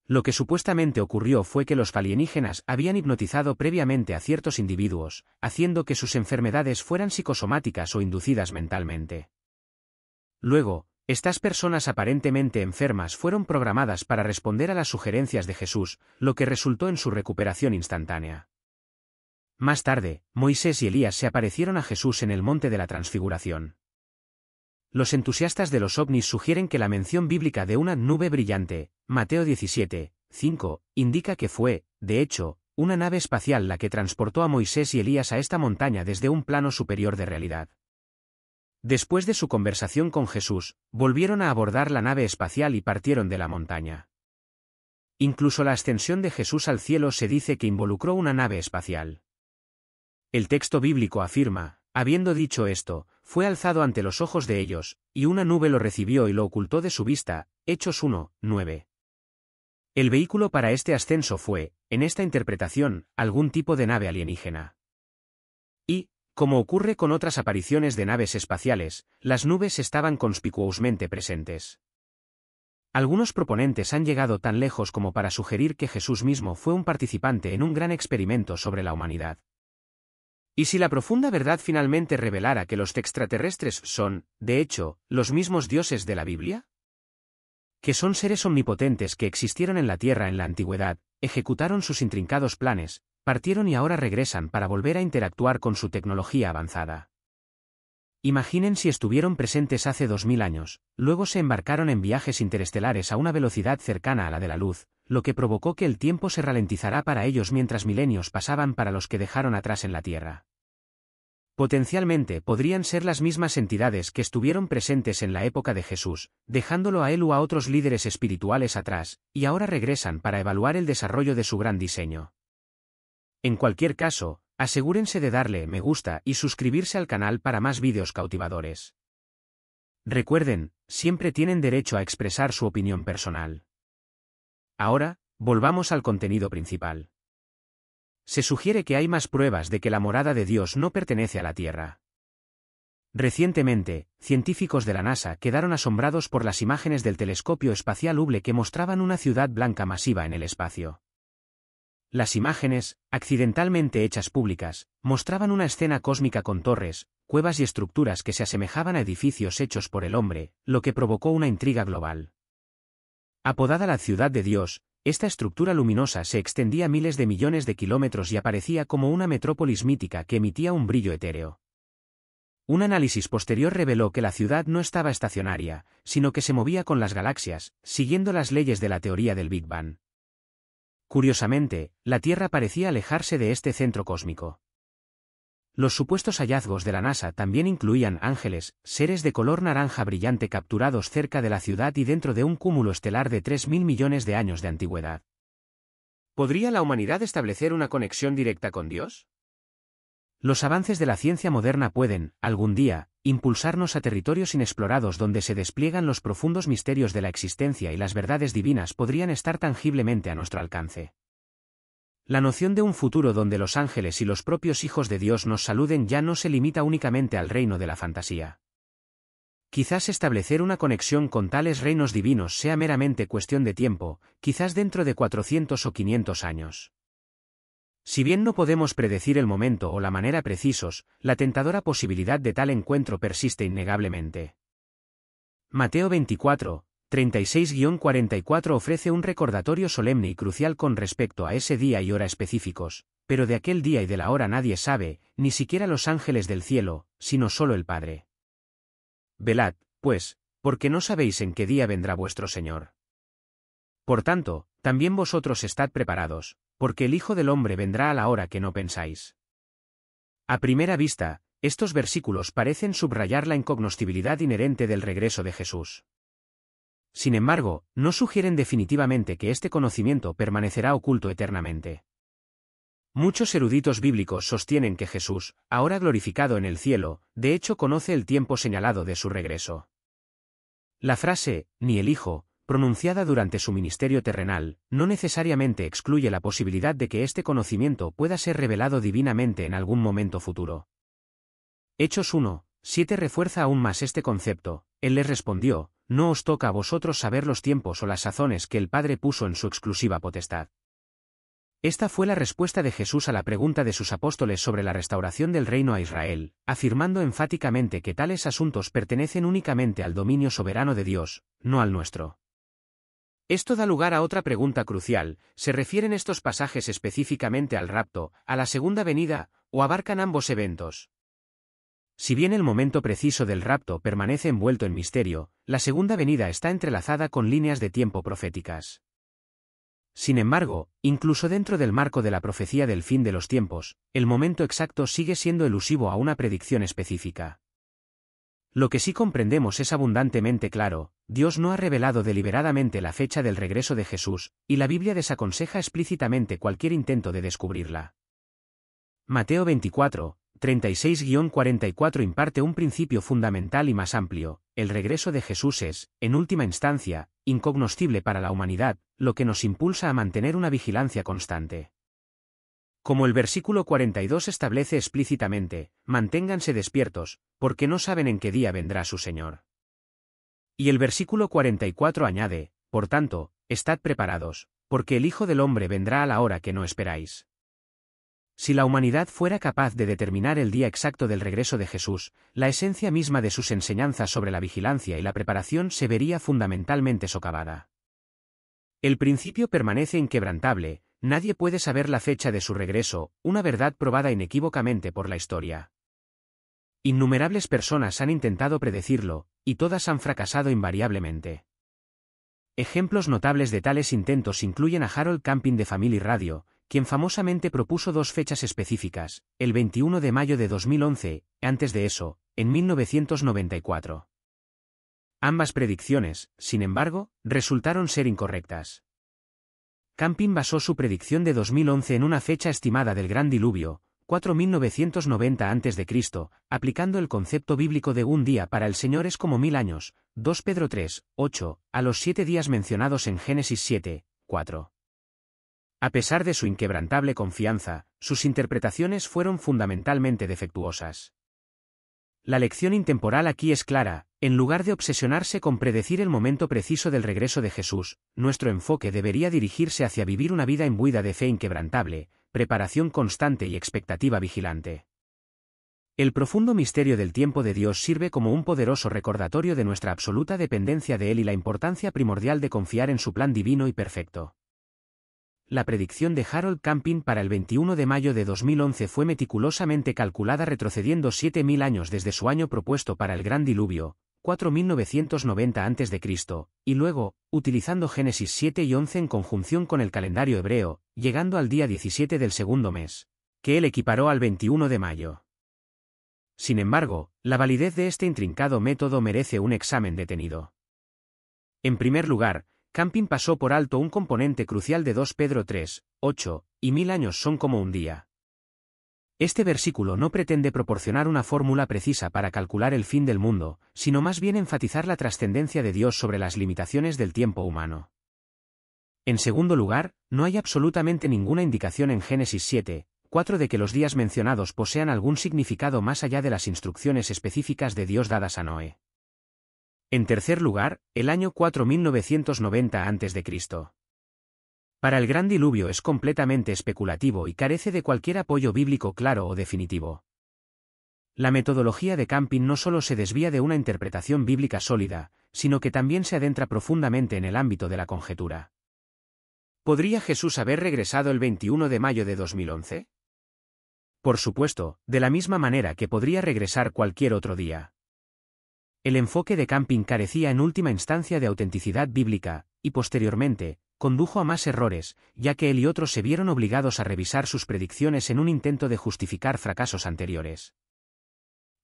A: Lo que supuestamente ocurrió fue que los alienígenas habían hipnotizado previamente a ciertos individuos, haciendo que sus enfermedades fueran psicosomáticas o inducidas mentalmente. Luego, estas personas aparentemente enfermas fueron programadas para responder a las sugerencias de Jesús, lo que resultó en su recuperación instantánea. Más tarde, Moisés y Elías se aparecieron a Jesús en el monte de la Transfiguración. Los entusiastas de los ovnis sugieren que la mención bíblica de una nube brillante, Mateo 17, 5, indica que fue, de hecho, una nave espacial la que transportó a Moisés y Elías a esta montaña desde un plano superior de realidad. Después de su conversación con Jesús, volvieron a abordar la nave espacial y partieron de la montaña. Incluso la ascensión de Jesús al cielo se dice que involucró una nave espacial. El texto bíblico afirma, habiendo dicho esto, fue alzado ante los ojos de ellos, y una nube lo recibió y lo ocultó de su vista, Hechos 1, 9. El vehículo para este ascenso fue, en esta interpretación, algún tipo de nave alienígena. Y, como ocurre con otras apariciones de naves espaciales, las nubes estaban conspicuosamente presentes. Algunos proponentes han llegado tan lejos como para sugerir que Jesús mismo fue un participante en un gran experimento sobre la humanidad. ¿Y si la profunda verdad finalmente revelara que los extraterrestres son, de hecho, los mismos dioses de la Biblia? Que son seres omnipotentes que existieron en la Tierra en la antigüedad, ejecutaron sus intrincados planes, partieron y ahora regresan para volver a interactuar con su tecnología avanzada. Imaginen si estuvieron presentes hace 2000 años, luego se embarcaron en viajes interestelares a una velocidad cercana a la de la luz, lo que provocó que el tiempo se ralentizará para ellos mientras milenios pasaban para los que dejaron atrás en la Tierra. Potencialmente podrían ser las mismas entidades que estuvieron presentes en la época de Jesús, dejándolo a él u a otros líderes espirituales atrás, y ahora regresan para evaluar el desarrollo de su gran diseño. En cualquier caso, asegúrense de darle me gusta y suscribirse al canal para más vídeos cautivadores. Recuerden, siempre tienen derecho a expresar su opinión personal. Ahora, volvamos al contenido principal. Se sugiere que hay más pruebas de que la morada de Dios no pertenece a la Tierra. Recientemente, científicos de la NASA quedaron asombrados por las imágenes del telescopio espacial Hubble que mostraban una ciudad blanca masiva en el espacio. Las imágenes, accidentalmente hechas públicas, mostraban una escena cósmica con torres, cuevas y estructuras que se asemejaban a edificios hechos por el hombre, lo que provocó una intriga global. Apodada la Ciudad de Dios, esta estructura luminosa se extendía miles de millones de kilómetros y aparecía como una metrópolis mítica que emitía un brillo etéreo. Un análisis posterior reveló que la ciudad no estaba estacionaria, sino que se movía con las galaxias, siguiendo las leyes de la teoría del Big Bang. Curiosamente, la Tierra parecía alejarse de este centro cósmico. Los supuestos hallazgos de la NASA también incluían ángeles, seres de color naranja brillante capturados cerca de la ciudad y dentro de un cúmulo estelar de 3.000 millones de años de antigüedad. ¿Podría la humanidad establecer una conexión directa con Dios? Los avances de la ciencia moderna pueden, algún día, impulsarnos a territorios inexplorados donde se despliegan los profundos misterios de la existencia y las verdades divinas podrían estar tangiblemente a nuestro alcance. La noción de un futuro donde los ángeles y los propios hijos de Dios nos saluden ya no se limita únicamente al reino de la fantasía. Quizás establecer una conexión con tales reinos divinos sea meramente cuestión de tiempo, quizás dentro de 400 o 500 años. Si bien no podemos predecir el momento o la manera precisos, la tentadora posibilidad de tal encuentro persiste innegablemente. Mateo 24, 36-44 ofrece un recordatorio solemne y crucial con respecto a ese día y hora específicos, pero de aquel día y de la hora nadie sabe, ni siquiera los ángeles del cielo, sino solo el Padre. Velad, pues, porque no sabéis en qué día vendrá vuestro Señor. Por tanto, también vosotros estad preparados, porque el Hijo del Hombre vendrá a la hora que no pensáis. A primera vista, estos versículos parecen subrayar la incognoscibilidad inherente del regreso de Jesús. Sin embargo, no sugieren definitivamente que este conocimiento permanecerá oculto eternamente. Muchos eruditos bíblicos sostienen que Jesús, ahora glorificado en el cielo, de hecho conoce el tiempo señalado de su regreso. La frase, ni el Hijo, pronunciada durante su ministerio terrenal, no necesariamente excluye la posibilidad de que este conocimiento pueda ser revelado divinamente en algún momento futuro. Hechos 1:7 refuerza aún más este concepto. Él les respondió: no os toca a vosotros saber los tiempos o las sazones que el Padre puso en su exclusiva potestad. Esta fue la respuesta de Jesús a la pregunta de sus apóstoles sobre la restauración del reino a Israel, afirmando enfáticamente que tales asuntos pertenecen únicamente al dominio soberano de Dios, no al nuestro. Esto da lugar a otra pregunta crucial: ¿se refieren estos pasajes específicamente al rapto, a la segunda venida, o abarcan ambos eventos? Si bien el momento preciso del rapto permanece envuelto en misterio, la segunda venida está entrelazada con líneas de tiempo proféticas. Sin embargo, incluso dentro del marco de la profecía del fin de los tiempos, el momento exacto sigue siendo elusivo a una predicción específica. Lo que sí comprendemos es abundantemente claro: Dios no ha revelado deliberadamente la fecha del regreso de Jesús, y la Biblia desaconseja explícitamente cualquier intento de descubrirla. Mateo 24, 36-44 imparte un principio fundamental y más amplio: el regreso de Jesús es, en última instancia, incognoscible para la humanidad, lo que nos impulsa a mantener una vigilancia constante. Como el versículo 42 establece explícitamente: manténganse despiertos, porque no saben en qué día vendrá su Señor. Y el versículo 44 añade: Por tanto, estad preparados, porque el Hijo del Hombre vendrá a la hora que no esperáis. Si la humanidad fuera capaz de determinar el día exacto del regreso de Jesús, la esencia misma de sus enseñanzas sobre la vigilancia y la preparación se vería fundamentalmente socavada. El principio permanece inquebrantable, nadie puede saber la fecha de su regreso, una verdad probada inequívocamente por la historia. Innumerables personas han intentado predecirlo, y todas han fracasado invariablemente. Ejemplos notables de tales intentos incluyen a Harold Camping de Family Radio, quien famosamente propuso dos fechas específicas, el 21 de mayo de 2011, antes de eso, en 1994. Ambas predicciones, sin embargo, resultaron ser incorrectas. Camping basó su predicción de 2011 en una fecha estimada del Gran Diluvio, 4990 a.C., aplicando el concepto bíblico de un día para el Señor es como 1000 años, 2 Pedro 3, 8, a los 7 días mencionados en Génesis 7, 4. A pesar de su inquebrantable confianza, sus interpretaciones fueron fundamentalmente defectuosas. La lección intemporal aquí es clara: en lugar de obsesionarse con predecir el momento preciso del regreso de Jesús, nuestro enfoque debería dirigirse hacia vivir una vida imbuida de fe inquebrantable, preparación constante y expectativa vigilante. El profundo misterio del tiempo de Dios sirve como un poderoso recordatorio de nuestra absoluta dependencia de Él y la importancia primordial de confiar en su plan divino y perfecto. La predicción de Harold Camping para el 21 de mayo de 2011 fue meticulosamente calculada retrocediendo 7000 años desde su año propuesto para el Gran Diluvio, 4990 a.C., y luego, utilizando Génesis 7 y 11 en conjunción con el calendario hebreo, llegando al día 17 del segundo mes, que él equiparó al 21 de mayo. Sin embargo, la validez de este intrincado método merece un examen detenido. En primer lugar, Camping pasó por alto un componente crucial de 2 Pedro 3, 8, y 1000 años son como un día. Este versículo no pretende proporcionar una fórmula precisa para calcular el fin del mundo, sino más bien enfatizar la trascendencia de Dios sobre las limitaciones del tiempo humano. En segundo lugar, no hay absolutamente ninguna indicación en Génesis 7, 4 de que los días mencionados posean algún significado más allá de las instrucciones específicas de Dios dadas a Noé. En tercer lugar, el año 4990 a.C. Para el Gran Diluvio es completamente especulativo y carece de cualquier apoyo bíblico claro o definitivo. La metodología de Camping no solo se desvía de una interpretación bíblica sólida, sino que también se adentra profundamente en el ámbito de la conjetura. ¿Podría Jesús haber regresado el 21 de mayo de 2011? Por supuesto, de la misma manera que podría regresar cualquier otro día. El enfoque de Camping carecía en última instancia de autenticidad bíblica, y posteriormente, condujo a más errores, ya que él y otros se vieron obligados a revisar sus predicciones en un intento de justificar fracasos anteriores.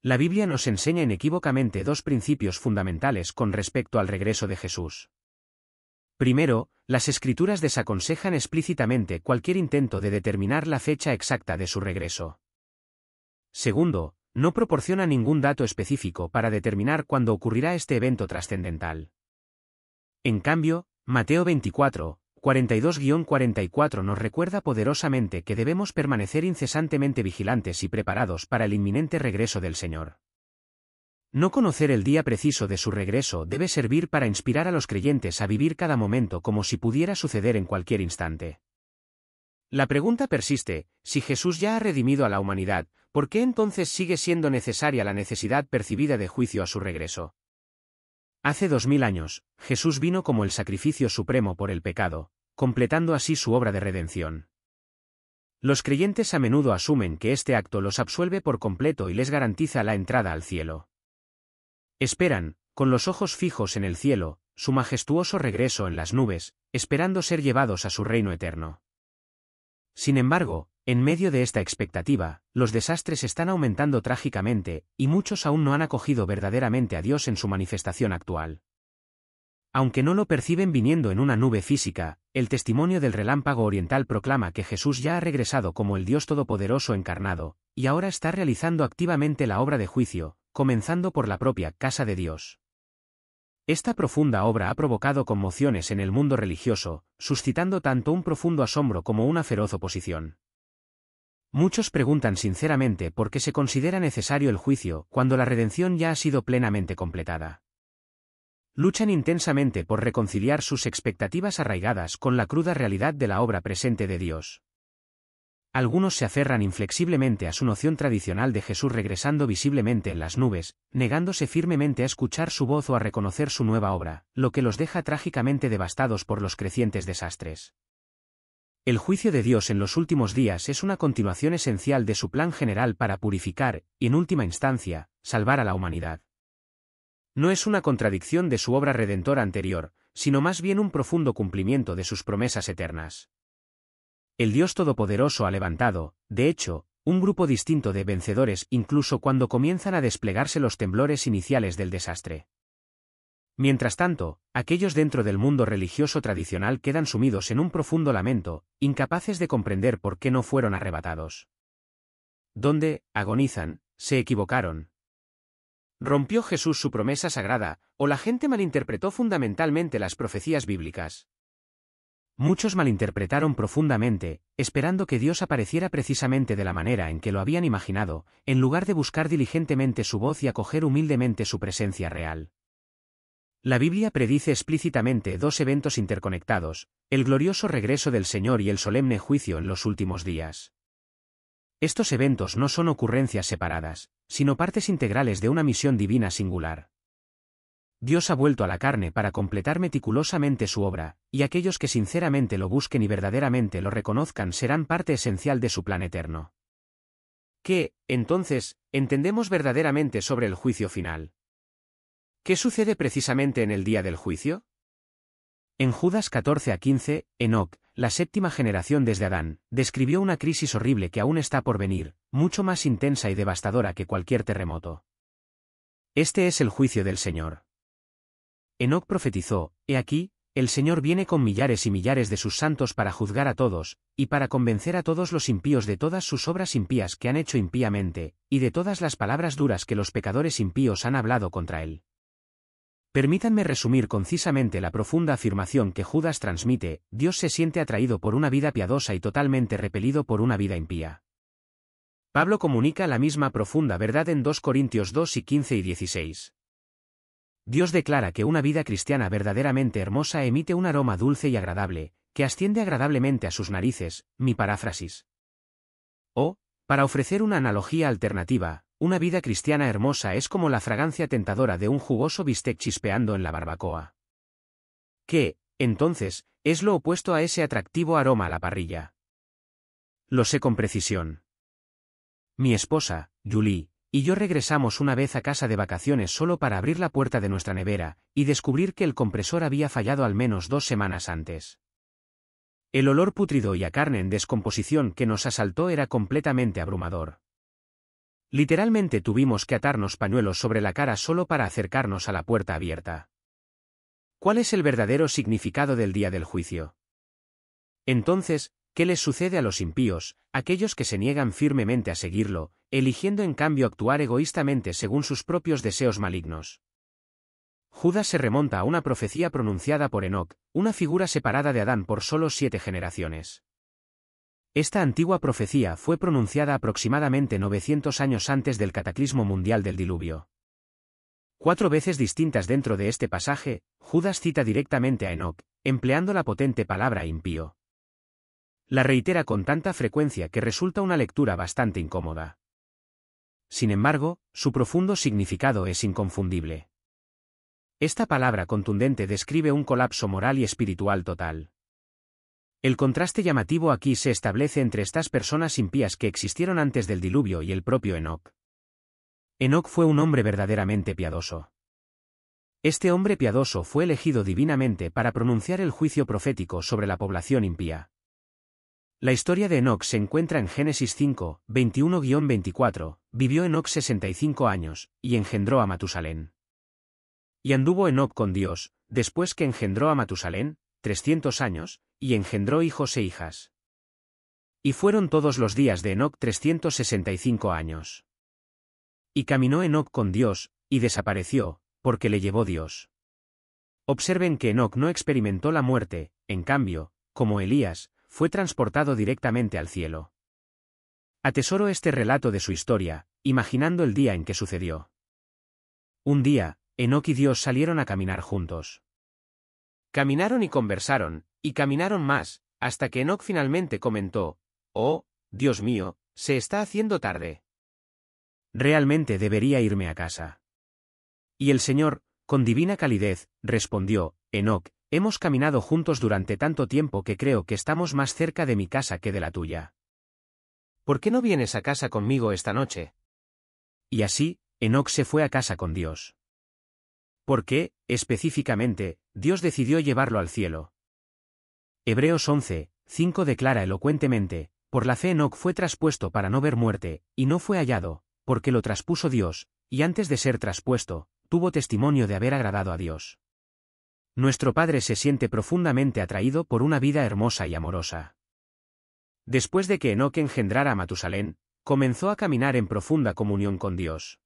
A: La Biblia nos enseña inequívocamente dos principios fundamentales con respecto al regreso de Jesús. Primero, las Escrituras desaconsejan explícitamente cualquier intento de determinar la fecha exacta de su regreso. Segundo, no proporciona ningún dato específico para determinar cuándo ocurrirá este evento trascendental. En cambio, Mateo 24, 42-44 nos recuerda poderosamente que debemos permanecer incesantemente vigilantes y preparados para el inminente regreso del Señor. No conocer el día preciso de su regreso debe servir para inspirar a los creyentes a vivir cada momento como si pudiera suceder en cualquier instante. La pregunta persiste: si Jesús ya ha redimido a la humanidad, ¿por qué entonces sigue siendo necesaria la necesidad percibida de juicio a su regreso? Hace 2000 años, Jesús vino como el sacrificio supremo por el pecado, completando así su obra de redención. Los creyentes a menudo asumen que este acto los absuelve por completo y les garantiza la entrada al cielo. Esperan, con los ojos fijos en el cielo, su majestuoso regreso en las nubes, esperando ser llevados a su reino eterno. Sin embargo, en medio de esta expectativa, los desastres están aumentando trágicamente, y muchos aún no han acogido verdaderamente a Dios en su manifestación actual. Aunque no lo perciben viniendo en una nube física, el testimonio del relámpago oriental proclama que Jesús ya ha regresado como el Dios Todopoderoso encarnado, y ahora está realizando activamente la obra de juicio, comenzando por la propia casa de Dios. Esta profunda obra ha provocado conmociones en el mundo religioso, suscitando tanto un profundo asombro como una feroz oposición. Muchos preguntan sinceramente por qué se considera necesario el juicio cuando la redención ya ha sido plenamente completada. Luchan intensamente por reconciliar sus expectativas arraigadas con la cruda realidad de la obra presente de Dios. Algunos se aferran inflexiblemente a su noción tradicional de Jesús regresando visiblemente en las nubes, negándose firmemente a escuchar su voz o a reconocer su nueva obra, lo que los deja trágicamente devastados por los crecientes desastres. El juicio de Dios en los últimos días es una continuación esencial de su plan general para purificar, y en última instancia, salvar a la humanidad. No es una contradicción de su obra redentora anterior, sino más bien un profundo cumplimiento de sus promesas eternas. El Dios Todopoderoso ha levantado, de hecho, un grupo distinto de vencedores incluso cuando comienzan a desplegarse los temblores iniciales del desastre. Mientras tanto, aquellos dentro del mundo religioso tradicional quedan sumidos en un profundo lamento, incapaces de comprender por qué no fueron arrebatados. ¿Dónde, agonizan, se equivocaron? ¿Rompió Jesús su promesa sagrada, o la gente malinterpretó fundamentalmente las profecías bíblicas? Muchos malinterpretaron profundamente, esperando que Dios apareciera precisamente de la manera en que lo habían imaginado, en lugar de buscar diligentemente su voz y acoger humildemente su presencia real. La Biblia predice explícitamente dos eventos interconectados, el glorioso regreso del Señor y el solemne juicio en los últimos días. Estos eventos no son ocurrencias separadas, sino partes integrales de una misión divina singular. Dios ha vuelto a la carne para completar meticulosamente su obra, y aquellos que sinceramente lo busquen y verdaderamente lo reconozcan serán parte esencial de su plan eterno. ¿Qué, entonces, entendemos verdaderamente sobre el juicio final? ¿Qué sucede precisamente en el día del juicio? En Judas 14-15, Enoc, la séptima generación desde Adán, describió una crisis horrible que aún está por venir, mucho más intensa y devastadora que cualquier terremoto. Este es el juicio del Señor. Enoc profetizó: «He aquí, el Señor viene con millares y millares de sus santos para juzgar a todos, y para convencer a todos los impíos de todas sus obras impías que han hecho impíamente, y de todas las palabras duras que los pecadores impíos han hablado contra él». Permítanme resumir concisamente la profunda afirmación que Judas transmite: Dios se siente atraído por una vida piadosa y totalmente repelido por una vida impía. Pablo comunica la misma profunda verdad en 2 Corintios 2 y 15 y 16. Dios declara que una vida cristiana verdaderamente hermosa emite un aroma dulce y agradable, que asciende agradablemente a sus narices, mi paráfrasis. O, para ofrecer una analogía alternativa, una vida cristiana hermosa es como la fragancia tentadora de un jugoso bistec chispeando en la barbacoa. ¿Qué, entonces, es lo opuesto a ese atractivo aroma a la parrilla? Lo sé con precisión. Mi esposa, Julie, y yo regresamos una vez a casa de vacaciones solo para abrir la puerta de nuestra nevera, y descubrir que el compresor había fallado al menos 2 semanas antes. El olor pútrido y a carne en descomposición que nos asaltó era completamente abrumador. Literalmente tuvimos que atarnos pañuelos sobre la cara solo para acercarnos a la puerta abierta. ¿Cuál es el verdadero significado del día del juicio? Entonces, ¿qué les sucede a los impíos, aquellos que se niegan firmemente a seguirlo, eligiendo en cambio actuar egoístamente según sus propios deseos malignos? Judas se remonta a una profecía pronunciada por Enoc, una figura separada de Adán por solo 7 generaciones. Esta antigua profecía fue pronunciada aproximadamente 900 años antes del cataclismo mundial del diluvio. 4 veces distintas dentro de este pasaje, Judas cita directamente a Enoc, empleando la potente palabra impío. La reitera con tanta frecuencia que resulta una lectura bastante incómoda. Sin embargo, su profundo significado es inconfundible. Esta palabra contundente describe un colapso moral y espiritual total. El contraste llamativo aquí se establece entre estas personas impías que existieron antes del diluvio y el propio Enoc. Enoc fue un hombre verdaderamente piadoso. Este hombre piadoso fue elegido divinamente para pronunciar el juicio profético sobre la población impía. La historia de Enoc se encuentra en Génesis 5, 21-24, vivió Enoc 65 años, y engendró a Matusalén. Y anduvo Enoc con Dios, después que engendró a Matusalén, 300 años, y engendró hijos e hijas. Y fueron todos los días de Enoc 365 años. Y caminó Enoc con Dios, y desapareció, porque le llevó Dios. Observen que Enoc no experimentó la muerte, en cambio, como Elías, fue transportado directamente al cielo. Atesoro este relato de su historia, imaginando el día en que sucedió. Un día, Enoc y Dios salieron a caminar juntos. Caminaron y conversaron, y caminaron más, hasta que Enoc finalmente comentó: «Oh, Dios mío, se está haciendo tarde. Realmente debería irme a casa». Y el Señor, con divina calidez, respondió: «Enoc, hemos caminado juntos durante tanto tiempo que creo que estamos más cerca de mi casa que de la tuya. ¿Por qué no vienes a casa conmigo esta noche?». Y así, Enoc se fue a casa con Dios. ¿Por qué, específicamente, Dios decidió llevarlo al cielo? Hebreos 11:5 declara elocuentemente: «Por la fe Enoc fue traspuesto para no ver muerte, y no fue hallado, porque lo traspuso Dios, y antes de ser traspuesto, tuvo testimonio de haber agradado a Dios». Nuestro Padre se siente profundamente atraído por una vida hermosa y amorosa. Después de que Enoc engendrara a Matusalén, comenzó a caminar en profunda comunión con Dios.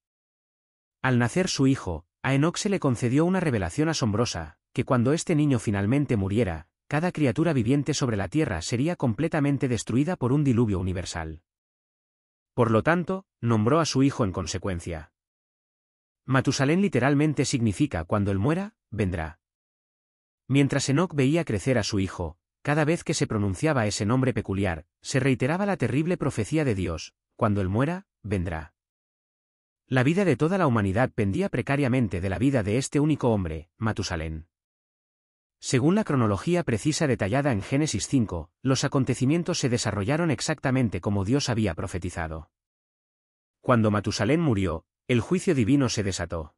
A: Al nacer su hijo, a Enoc se le concedió una revelación asombrosa, que cuando este niño finalmente muriera, cada criatura viviente sobre la tierra sería completamente destruida por un diluvio universal. Por lo tanto, nombró a su hijo en consecuencia. Matusalén literalmente significa cuando él muera, vendrá. Mientras Enoc veía crecer a su hijo, cada vez que se pronunciaba ese nombre peculiar, se reiteraba la terrible profecía de Dios: cuando él muera, vendrá. La vida de toda la humanidad pendía precariamente de la vida de este único hombre, Matusalén. Según la cronología precisa detallada en Génesis 5, los acontecimientos se desarrollaron exactamente como Dios había profetizado. Cuando Matusalén murió, el juicio divino se desató.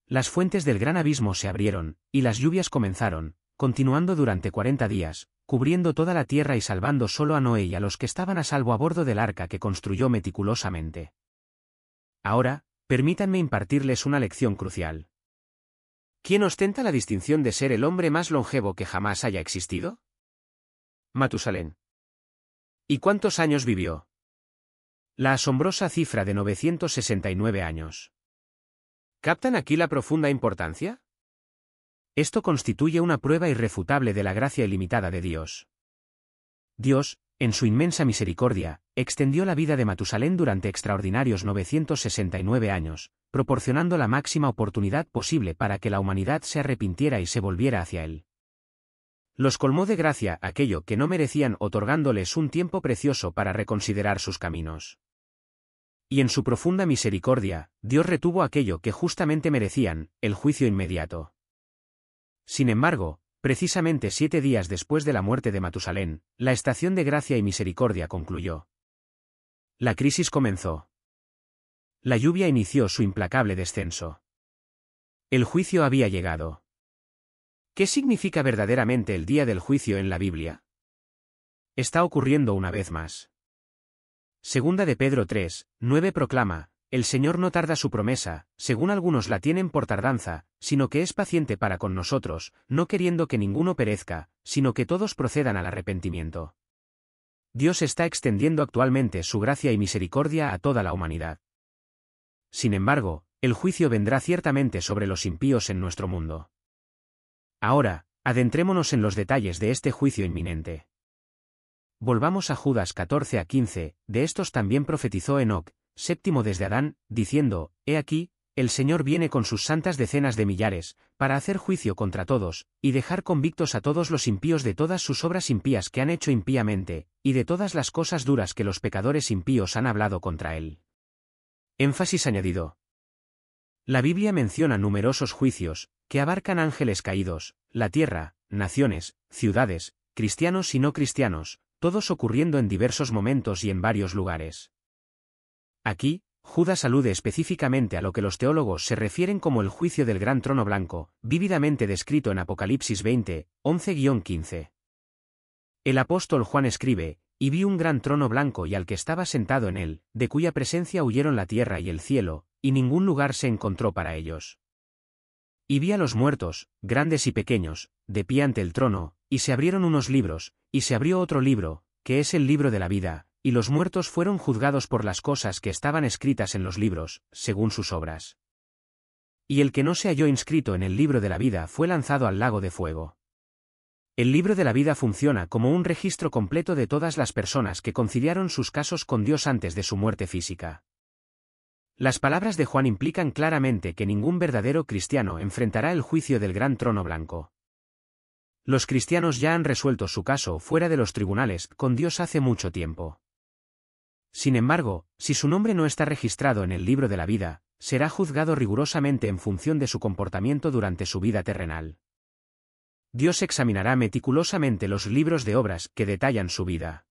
A: Las fuentes del gran abismo se abrieron, y las lluvias comenzaron, continuando durante 40 días, cubriendo toda la tierra y salvando solo a Noé y a los que estaban a salvo a bordo del arca que construyó meticulosamente. Ahora, permítanme impartirles una lección crucial. ¿Quién ostenta la distinción de ser el hombre más longevo que jamás haya existido? Matusalén. ¿Y cuántos años vivió? La asombrosa cifra de 969 años. ¿Captan aquí la profunda importancia? Esto constituye una prueba irrefutable de la gracia ilimitada de Dios. Dios, en su inmensa misericordia, extendió la vida de Matusalén durante extraordinarios 969 años, proporcionando la máxima oportunidad posible para que la humanidad se arrepintiera y se volviera hacia él. Los colmó de gracia aquello que no merecían, otorgándoles un tiempo precioso para reconsiderar sus caminos. Y en su profunda misericordia, Dios retuvo aquello que justamente merecían, el juicio inmediato. Sin embargo, precisamente 7 días después de la muerte de Matusalén, la estación de gracia y misericordia concluyó. La crisis comenzó. La lluvia inició su implacable descenso. El juicio había llegado. ¿Qué significa verdaderamente el día del juicio en la Biblia? Está ocurriendo una vez más. Segunda de Pedro 3:9 proclama: «El Señor no tarda su promesa, según algunos la tienen por tardanza, sino que es paciente para con nosotros, no queriendo que ninguno perezca, sino que todos procedan al arrepentimiento». Dios está extendiendo actualmente su gracia y misericordia a toda la humanidad. Sin embargo, el juicio vendrá ciertamente sobre los impíos en nuestro mundo. Ahora, adentrémonos en los detalles de este juicio inminente. Volvamos a Judas 14:15, de estos también profetizó Enoc, séptimo desde Adán, diciendo: «He aquí, el Señor viene con sus santas decenas de millares, para hacer juicio contra todos, y dejar convictos a todos los impíos de todas sus obras impías que han hecho impíamente, y de todas las cosas duras que los pecadores impíos han hablado contra él». Énfasis añadido. La Biblia menciona numerosos juicios, que abarcan ángeles caídos, la tierra, naciones, ciudades, cristianos y no cristianos, todos ocurriendo en diversos momentos y en varios lugares. Aquí, Judas alude específicamente a lo que los teólogos se refieren como el juicio del gran trono blanco, vívidamente descrito en Apocalipsis 20:11-15. El apóstol Juan escribe: «Y vi un gran trono blanco y al que estaba sentado en él, de cuya presencia huyeron la tierra y el cielo, y ningún lugar se encontró para ellos. Y vi a los muertos, grandes y pequeños, de pie ante el trono, y se abrieron unos libros, y se abrió otro libro, que es el libro de la vida, y los muertos fueron juzgados por las cosas que estaban escritas en los libros, según sus obras. Y el que no se halló inscrito en el libro de la vida fue lanzado al lago de fuego». El libro de la vida funciona como un registro completo de todas las personas que conciliaron sus casos con Dios antes de su muerte física. Las palabras de Juan implican claramente que ningún verdadero cristiano enfrentará el juicio del gran trono blanco. Los cristianos ya han resuelto su caso fuera de los tribunales con Dios hace mucho tiempo. Sin embargo, si su nombre no está registrado en el libro de la vida, será juzgado rigurosamente en función de su comportamiento durante su vida terrenal. Dios examinará meticulosamente los libros de obras que detallan su vida.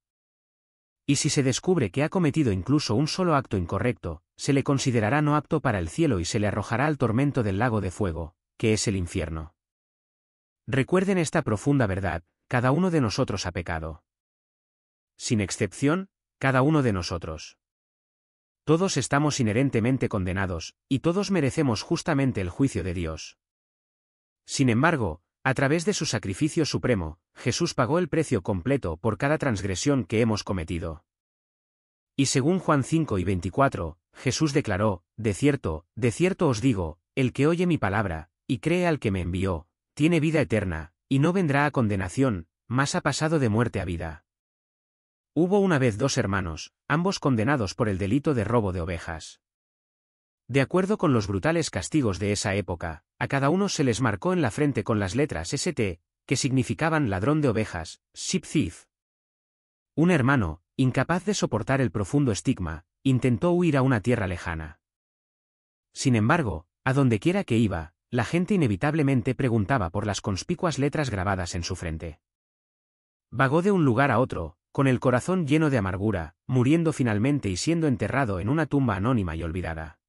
A: Y si se descubre que ha cometido incluso un solo acto incorrecto, se le considerará no apto para el cielo y se le arrojará al tormento del lago de fuego, que es el infierno. Recuerden esta profunda verdad: cada uno de nosotros ha pecado. Sin excepción, cada uno de nosotros. Todos estamos inherentemente condenados, y todos merecemos justamente el juicio de Dios. Sin embargo, a través de su sacrificio supremo, Jesús pagó el precio completo por cada transgresión que hemos cometido. Y según Juan 5:24, Jesús declaró: de cierto os digo, el que oye mi palabra, y cree al que me envió, tiene vida eterna, y no vendrá a condenación, mas ha pasado de muerte a vida. Hubo una vez dos hermanos, ambos condenados por el delito de robo de ovejas. De acuerdo con los brutales castigos de esa época, a cada uno se les marcó en la frente con las letras St, que significaban ladrón de ovejas, sheep thief. Un hermano, incapaz de soportar el profundo estigma, intentó huir a una tierra lejana. Sin embargo, a donde quiera que iba, la gente inevitablemente preguntaba por las conspicuas letras grabadas en su frente. Vagó de un lugar a otro, con el corazón lleno de amargura, muriendo finalmente y siendo enterrado en una tumba anónima y olvidada.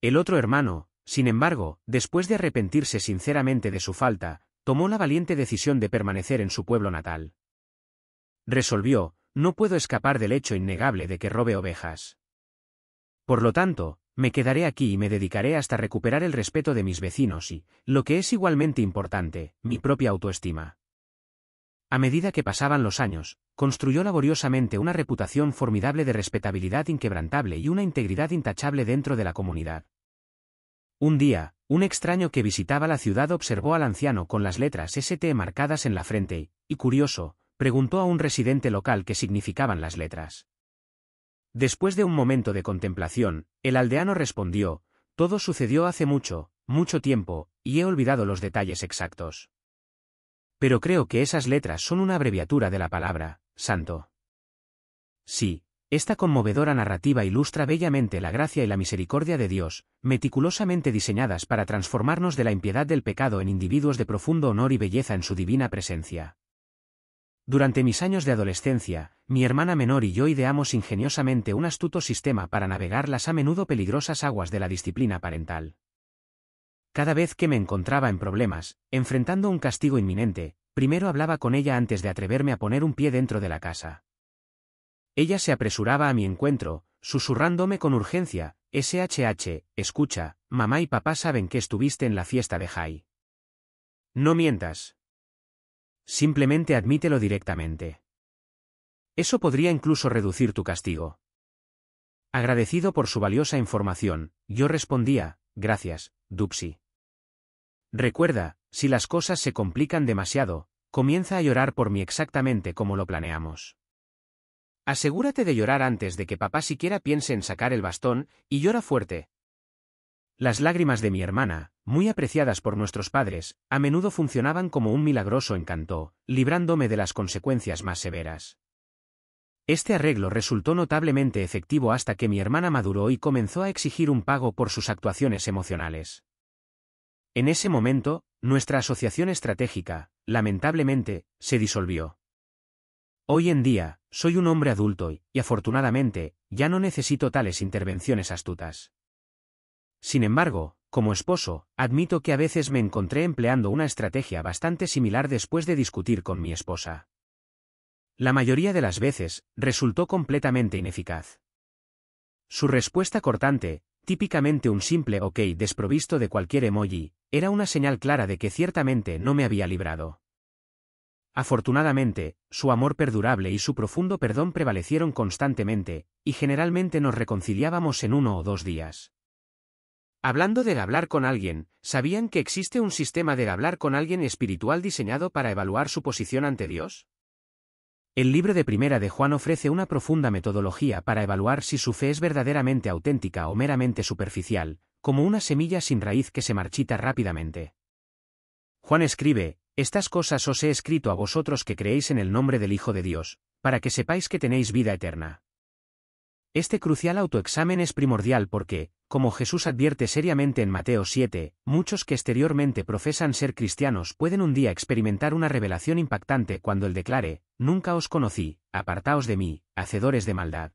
A: El otro hermano, sin embargo, después de arrepentirse sinceramente de su falta, tomó la valiente decisión de permanecer en su pueblo natal. Resolvió: no puedo escapar del hecho innegable de que robe ovejas. Por lo tanto, me quedaré aquí y me dedicaré hasta recuperar el respeto de mis vecinos y, lo que es igualmente importante, mi propia autoestima. A medida que pasaban los años, construyó laboriosamente una reputación formidable de respetabilidad inquebrantable y una integridad intachable dentro de la comunidad. Un día, un extraño que visitaba la ciudad observó al anciano con las letras St marcadas en la frente y, curioso, preguntó a un residente local qué significaban las letras. Después de un momento de contemplación, el aldeano respondió: todo sucedió hace mucho, mucho tiempo, y he olvidado los detalles exactos. Pero creo que esas letras son una abreviatura de la palabra santo. Sí. Esta conmovedora narrativa ilustra bellamente la gracia y la misericordia de Dios, meticulosamente diseñadas para transformarnos de la impiedad del pecado en individuos de profundo honor y belleza en su divina presencia. Durante mis años de adolescencia, mi hermana menor y yo ideamos ingeniosamente un astuto sistema para navegar las a menudo peligrosas aguas de la disciplina parental. Cada vez que me encontraba en problemas, enfrentando un castigo inminente, primero hablaba con ella antes de atreverme a poner un pie dentro de la casa. Ella se apresuraba a mi encuentro, susurrándome con urgencia: escucha, mamá y papá saben que estuviste en la fiesta de Jai. No mientas. Simplemente admítelo directamente. Eso podría incluso reducir tu castigo. Agradecido por su valiosa información, yo respondía: gracias, Dupsy. Recuerda, si las cosas se complican demasiado, comienza a llorar por mí exactamente como lo planeamos. Asegúrate de llorar antes de que papá siquiera piense en sacar el bastón, y llora fuerte. Las lágrimas de mi hermana, muy apreciadas por nuestros padres, a menudo funcionaban como un milagroso encanto, librándome de las consecuencias más severas. Este arreglo resultó notablemente efectivo hasta que mi hermana maduró y comenzó a exigir un pago por sus actuaciones emocionales. En ese momento, nuestra asociación estratégica, lamentablemente, se disolvió. Hoy en día, soy un hombre adulto y, afortunadamente, ya no necesito tales intervenciones astutas. Sin embargo, como esposo, admito que a veces me encontré empleando una estrategia bastante similar después de discutir con mi esposa. La mayoría de las veces, resultó completamente ineficaz. Su respuesta cortante, típicamente un simple ok desprovisto de cualquier emoji, era una señal clara de que ciertamente no me había librado. Afortunadamente, su amor perdurable y su profundo perdón prevalecieron constantemente, y generalmente nos reconciliábamos en 1 o 2 días. Hablando de hablar con alguien, ¿sabían que existe un sistema de hablar con alguien espiritual diseñado para evaluar su posición ante Dios? El libro de Primera de Juan ofrece una profunda metodología para evaluar si su fe es verdaderamente auténtica o meramente superficial, como una semilla sin raíz que se marchita rápidamente. Juan escribe: «Estas cosas os he escrito a vosotros que creéis en el nombre del Hijo de Dios, para que sepáis que tenéis vida eterna». Este crucial autoexamen es primordial porque, como Jesús advierte seriamente en Mateo 7, muchos que exteriormente profesan ser cristianos pueden un día experimentar una revelación impactante cuando Él declare: «Nunca os conocí, apartaos de mí, hacedores de maldad».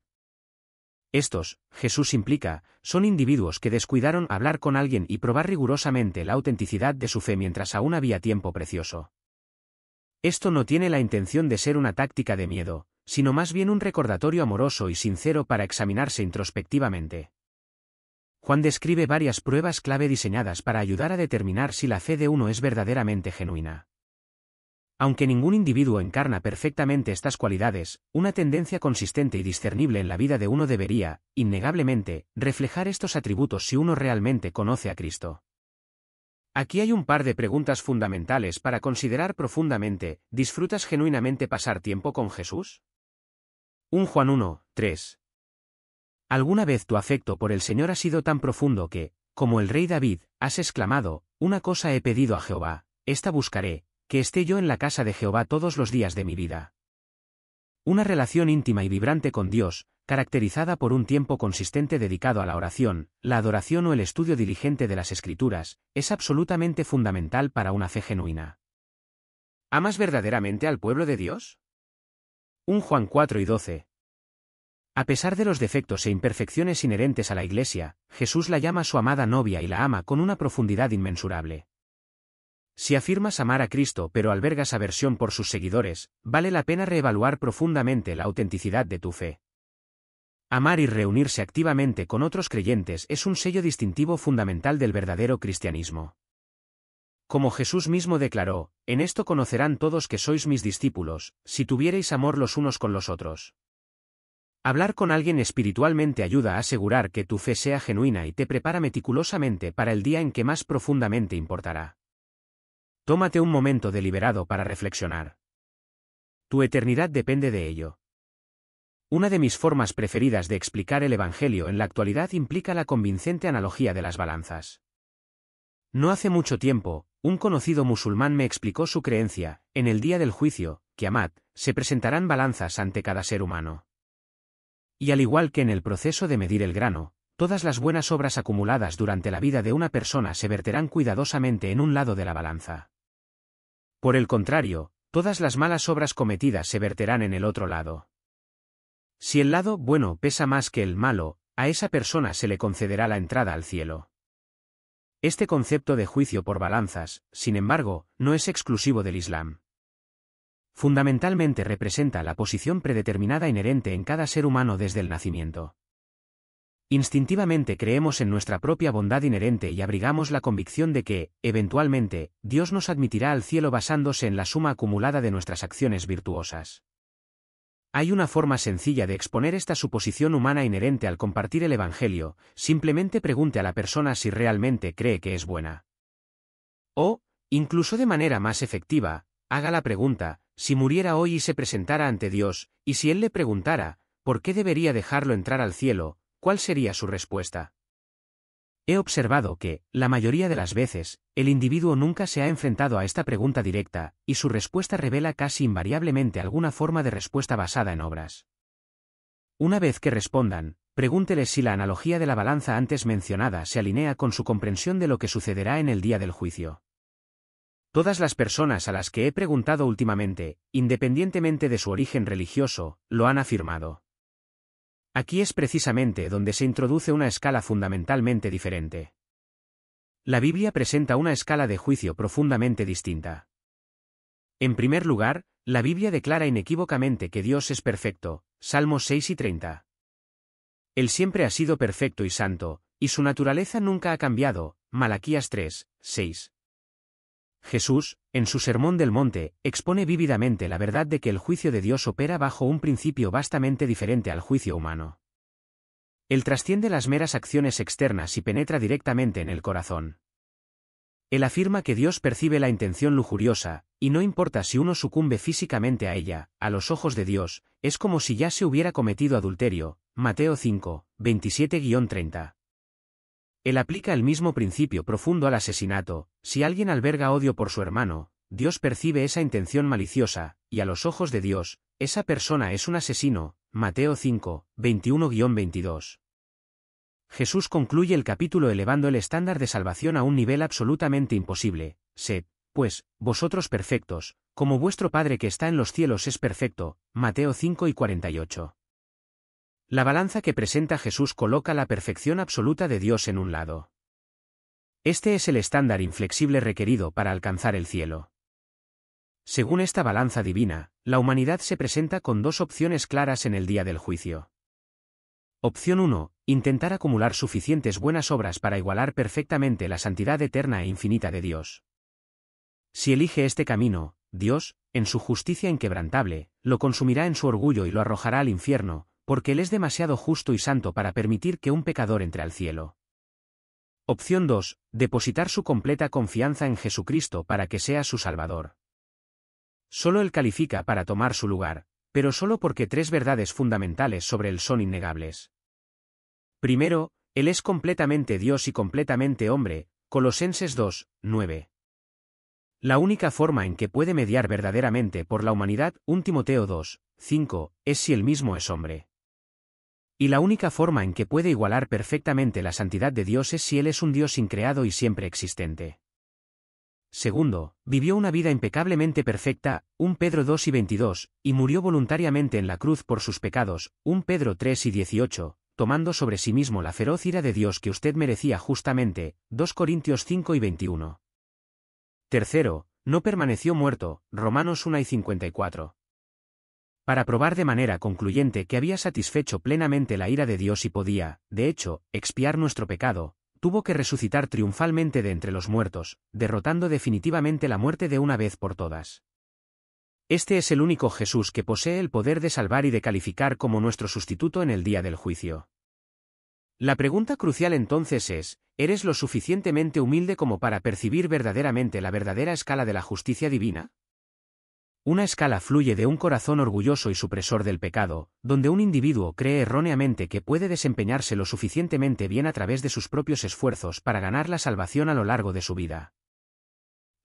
A: Estos, Jesús implica, son individuos que descuidaron hablar con alguien y probar rigurosamente la autenticidad de su fe mientras aún había tiempo precioso. Esto no tiene la intención de ser una táctica de miedo, sino más bien un recordatorio amoroso y sincero para examinarse introspectivamente. Juan describe varias pruebas clave diseñadas para ayudar a determinar si la fe de uno es verdaderamente genuina. Aunque ningún individuo encarna perfectamente estas cualidades, una tendencia consistente y discernible en la vida de uno debería, innegablemente, reflejar estos atributos si uno realmente conoce a Cristo. Aquí hay un par de preguntas fundamentales para considerar profundamente: ¿disfrutas genuinamente pasar tiempo con Jesús? 1 Juan 1, 3. ¿Alguna vez tu afecto por el Señor ha sido tan profundo que, como el rey David, has exclamado: «Una cosa he pedido a Jehová, esta buscaré, que esté yo en la casa de Jehová todos los días de mi vida»? Una relación íntima y vibrante con Dios, caracterizada por un tiempo consistente dedicado a la oración, la adoración o el estudio diligente de las Escrituras, es absolutamente fundamental para una fe genuina. ¿Amas verdaderamente al pueblo de Dios? 1 Juan 4 y 12. A pesar de los defectos e imperfecciones inherentes a la Iglesia, Jesús la llama su amada novia y la ama con una profundidad inmensurable. Si afirmas amar a Cristo pero albergas aversión por sus seguidores, vale la pena reevaluar profundamente la autenticidad de tu fe. Amar y reunirse activamente con otros creyentes es un sello distintivo fundamental del verdadero cristianismo. Como Jesús mismo declaró: «En esto conocerán todos que sois mis discípulos, si tuviereis amor los unos con los otros». Hablar con alguien espiritualmente ayuda a asegurar que tu fe sea genuina y te prepara meticulosamente para el día en que más profundamente importará. Tómate un momento deliberado para reflexionar. Tu eternidad depende de ello. Una de mis formas preferidas de explicar el Evangelio en la actualidad implica la convincente analogía de las balanzas. No hace mucho tiempo, un conocido musulmán me explicó su creencia: en el día del juicio, Qiamat, se presentarán balanzas ante cada ser humano. Y al igual que en el proceso de medir el grano, todas las buenas obras acumuladas durante la vida de una persona se verterán cuidadosamente en un lado de la balanza. Por el contrario, todas las malas obras cometidas se verterán en el otro lado. Si el lado bueno pesa más que el malo, a esa persona se le concederá la entrada al cielo. Este concepto de juicio por balanzas, sin embargo, no es exclusivo del Islam. Fundamentalmente representa la posición predeterminada inherente en cada ser humano desde el nacimiento. Instintivamente creemos en nuestra propia bondad inherente y abrigamos la convicción de que, eventualmente, Dios nos admitirá al cielo basándose en la suma acumulada de nuestras acciones virtuosas. Hay una forma sencilla de exponer esta suposición humana inherente al compartir el Evangelio: simplemente pregunte a la persona si realmente cree que es buena. O, incluso de manera más efectiva, haga la pregunta: si muriera hoy y se presentara ante Dios, y si Él le preguntara, ¿por qué debería dejarlo entrar al cielo?, ¿cuál sería su respuesta? He observado que, la mayoría de las veces, el individuo nunca se ha enfrentado a esta pregunta directa, y su respuesta revela casi invariablemente alguna forma de respuesta basada en obras. Una vez que respondan, pregúnteles si la analogía de la balanza antes mencionada se alinea con su comprensión de lo que sucederá en el día del juicio. Todas las personas a las que he preguntado últimamente, independientemente de su origen religioso, lo han afirmado. Aquí es precisamente donde se introduce una escala fundamentalmente diferente. La Biblia presenta una escala de juicio profundamente distinta. En primer lugar, la Biblia declara inequívocamente que Dios es perfecto, Salmos 6 y 30. Él siempre ha sido perfecto y santo, y su naturaleza nunca ha cambiado, Malaquías 3, 6. Jesús, en su Sermón del Monte, expone vívidamente la verdad de que el juicio de Dios opera bajo un principio vastamente diferente al juicio humano. Él trasciende las meras acciones externas y penetra directamente en el corazón. Él afirma que Dios percibe la intención lujuriosa, y no importa si uno sucumbe físicamente a ella, a los ojos de Dios, es como si ya se hubiera cometido adulterio. Mateo 5, 27-30. Él aplica el mismo principio profundo al asesinato. Si alguien alberga odio por su hermano, Dios percibe esa intención maliciosa, y a los ojos de Dios, esa persona es un asesino. Mateo 5, 21-22. Jesús concluye el capítulo elevando el estándar de salvación a un nivel absolutamente imposible. Sed, pues, vosotros perfectos, como vuestro Padre que está en los cielos es perfecto. Mateo 5:48. La balanza que presenta Jesús coloca la perfección absoluta de Dios en un lado. Este es el estándar inflexible requerido para alcanzar el cielo. Según esta balanza divina, la humanidad se presenta con dos opciones claras en el día del juicio. Opción 1. Intentar acumular suficientes buenas obras para igualar perfectamente la santidad eterna e infinita de Dios. Si elige este camino, Dios, en su justicia inquebrantable, lo consumirá en su orgullo y lo arrojará al infierno, porque Él es demasiado justo y santo para permitir que un pecador entre al cielo. Opción 2. Depositar su completa confianza en Jesucristo para que sea su Salvador. Solo Él califica para tomar su lugar, pero solo porque tres verdades fundamentales sobre Él son innegables. Primero, Él es completamente Dios y completamente hombre. Colosenses 2, 9. La única forma en que puede mediar verdaderamente por la humanidad, 1 Timoteo 2, 5, es si Él mismo es hombre. Y la única forma en que puede igualar perfectamente la santidad de Dios es si Él es un Dios increado y siempre existente. Segundo, vivió una vida impecablemente perfecta, 1 Pedro 2:22, y murió voluntariamente en la cruz por sus pecados, 1 Pedro 3:18, tomando sobre sí mismo la feroz ira de Dios que usted merecía justamente, 2 Corintios 5:21. Tercero, no permaneció muerto, Romanos 1:54. Para probar de manera concluyente que había satisfecho plenamente la ira de Dios y podía, de hecho, expiar nuestro pecado, tuvo que resucitar triunfalmente de entre los muertos, derrotando definitivamente la muerte de una vez por todas. Este es el único Jesús que posee el poder de salvar y de calificar como nuestro sustituto en el día del juicio. La pregunta crucial entonces es, ¿eres lo suficientemente humilde como para percibir verdaderamente la verdadera escala de la justicia divina? Una escala fluye de un corazón orgulloso y supresor del pecado, donde un individuo cree erróneamente que puede desempeñarse lo suficientemente bien a través de sus propios esfuerzos para ganar la salvación a lo largo de su vida.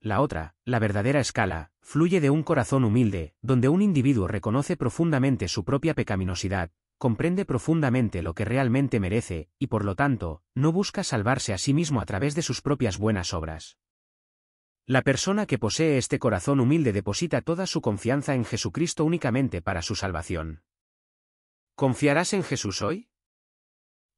A: La otra, la verdadera escala, fluye de un corazón humilde, donde un individuo reconoce profundamente su propia pecaminosidad, comprende profundamente lo que realmente merece, y por lo tanto, no busca salvarse a sí mismo a través de sus propias buenas obras. La persona que posee este corazón humilde deposita toda su confianza en Jesucristo únicamente para su salvación. ¿Confiarás en Jesús hoy?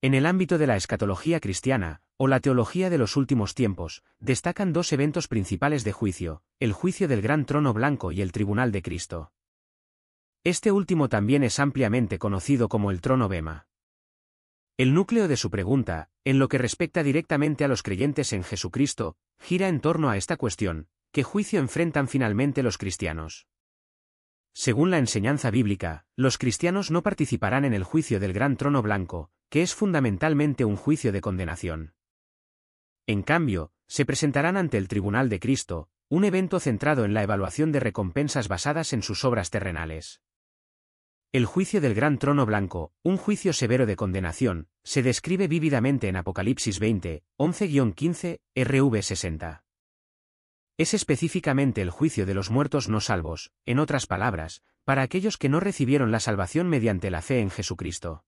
A: En el ámbito de la escatología cristiana, o la teología de los últimos tiempos, destacan dos eventos principales de juicio, el juicio del gran trono blanco y el tribunal de Cristo. Este último también es ampliamente conocido como el trono bema. El núcleo de su pregunta, en lo que respecta directamente a los creyentes en Jesucristo, gira en torno a esta cuestión: ¿qué juicio enfrentan finalmente los cristianos? Según la enseñanza bíblica, los cristianos no participarán en el juicio del gran trono blanco, que es fundamentalmente un juicio de condenación. En cambio, se presentarán ante el tribunal de Cristo, un evento centrado en la evaluación de recompensas basadas en sus obras terrenales. El juicio del gran trono blanco, un juicio severo de condenación, se describe vívidamente en Apocalipsis 20, 11-15, RV 60. Es específicamente el juicio de los muertos no salvos, en otras palabras, para aquellos que no recibieron la salvación mediante la fe en Jesucristo.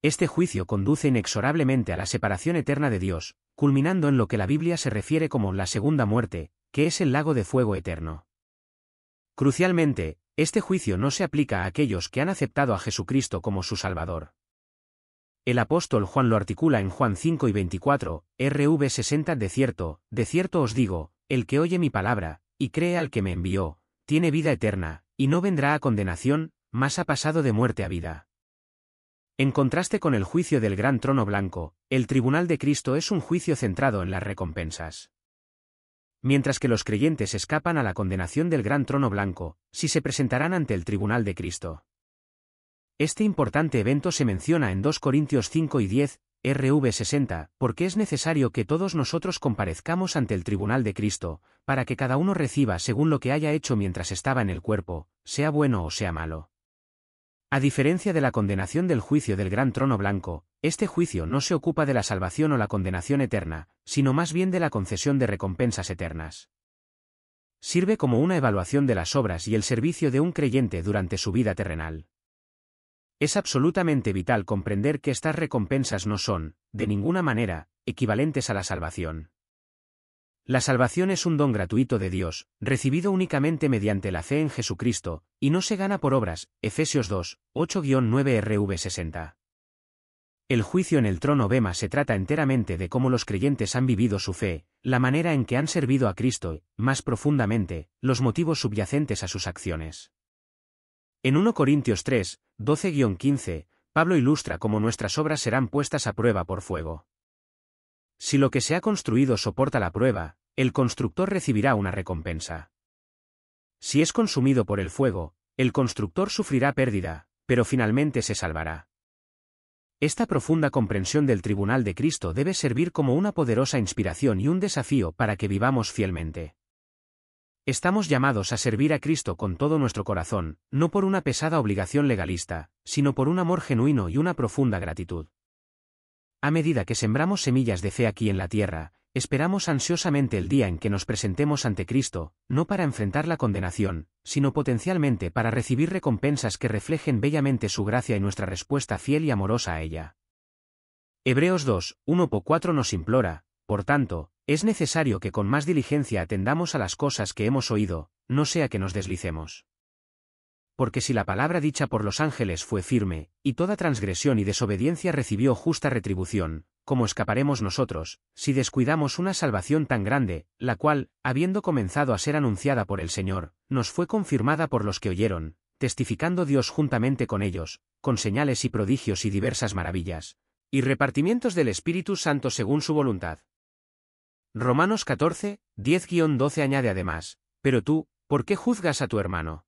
A: Este juicio conduce inexorablemente a la separación eterna de Dios, culminando en lo que la Biblia se refiere como la segunda muerte, que es el lago de fuego eterno. Crucialmente, este juicio no se aplica a aquellos que han aceptado a Jesucristo como su Salvador. El apóstol Juan lo articula en Juan 5:24, RV 60: de cierto os digo, el que oye mi palabra, y cree al que me envió, tiene vida eterna, y no vendrá a condenación, mas ha pasado de muerte a vida. En contraste con el juicio del gran trono blanco, el tribunal de Cristo es un juicio centrado en las recompensas. Mientras que los creyentes escapan a la condenación del gran trono blanco, si se presentarán ante el tribunal de Cristo. Este importante evento se menciona en 2 Corintios 5 y 10, RV 60, porque es necesario que todos nosotros comparezcamos ante el tribunal de Cristo, para que cada uno reciba según lo que haya hecho mientras estaba en el cuerpo, sea bueno o sea malo. A diferencia de la condenación del juicio del gran trono blanco, este juicio no se ocupa de la salvación o la condenación eterna, sino más bien de la concesión de recompensas eternas. Sirve como una evaluación de las obras y el servicio de un creyente durante su vida terrenal. Es absolutamente vital comprender que estas recompensas no son, de ninguna manera, equivalentes a la salvación. La salvación es un don gratuito de Dios, recibido únicamente mediante la fe en Jesucristo, y no se gana por obras, Efesios 2, 8-9 RV 60. El juicio en el trono Bema se trata enteramente de cómo los creyentes han vivido su fe, la manera en que han servido a Cristo y, más profundamente, los motivos subyacentes a sus acciones. En 1 Corintios 3, 12-15, Pablo ilustra cómo nuestras obras serán puestas a prueba por fuego. Si lo que se ha construido soporta la prueba, el constructor recibirá una recompensa. Si es consumido por el fuego, el constructor sufrirá pérdida, pero finalmente se salvará. Esta profunda comprensión del tribunal de Cristo debe servir como una poderosa inspiración y un desafío para que vivamos fielmente. Estamos llamados a servir a Cristo con todo nuestro corazón, no por una pesada obligación legalista, sino por un amor genuino y una profunda gratitud. A medida que sembramos semillas de fe aquí en la tierra, esperamos ansiosamente el día en que nos presentemos ante Cristo, no para enfrentar la condenación, sino potencialmente para recibir recompensas que reflejen bellamente su gracia y nuestra respuesta fiel y amorosa a ella. Hebreos 2, 1-4 nos implora, por tanto, es necesario que con más diligencia atendamos a las cosas que hemos oído, no sea que nos deslicemos. Porque si la palabra dicha por los ángeles fue firme, y toda transgresión y desobediencia recibió justa retribución, ¿cómo escaparemos nosotros, si descuidamos una salvación tan grande, la cual, habiendo comenzado a ser anunciada por el Señor, nos fue confirmada por los que oyeron, testificando Dios juntamente con ellos, con señales y prodigios y diversas maravillas, y repartimientos del Espíritu Santo según su voluntad? Romanos 14, 10-12 añade además, pero tú, ¿por qué juzgas a tu hermano?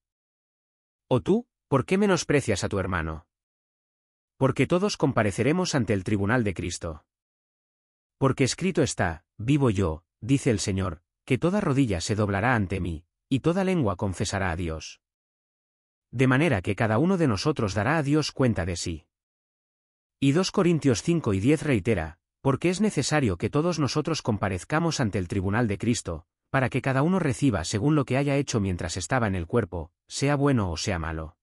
A: ¿O tú, por qué menosprecias a tu hermano? Porque todos compareceremos ante el tribunal de Cristo. Porque escrito está, vivo yo, dice el Señor, que toda rodilla se doblará ante mí, y toda lengua confesará a Dios. De manera que cada uno de nosotros dará a Dios cuenta de sí. Y 2 Corintios 5-10 reitera, porque es necesario que todos nosotros comparezcamos ante el tribunal de Cristo, para que cada uno reciba según lo que haya hecho mientras estaba en el cuerpo, sea bueno o sea malo.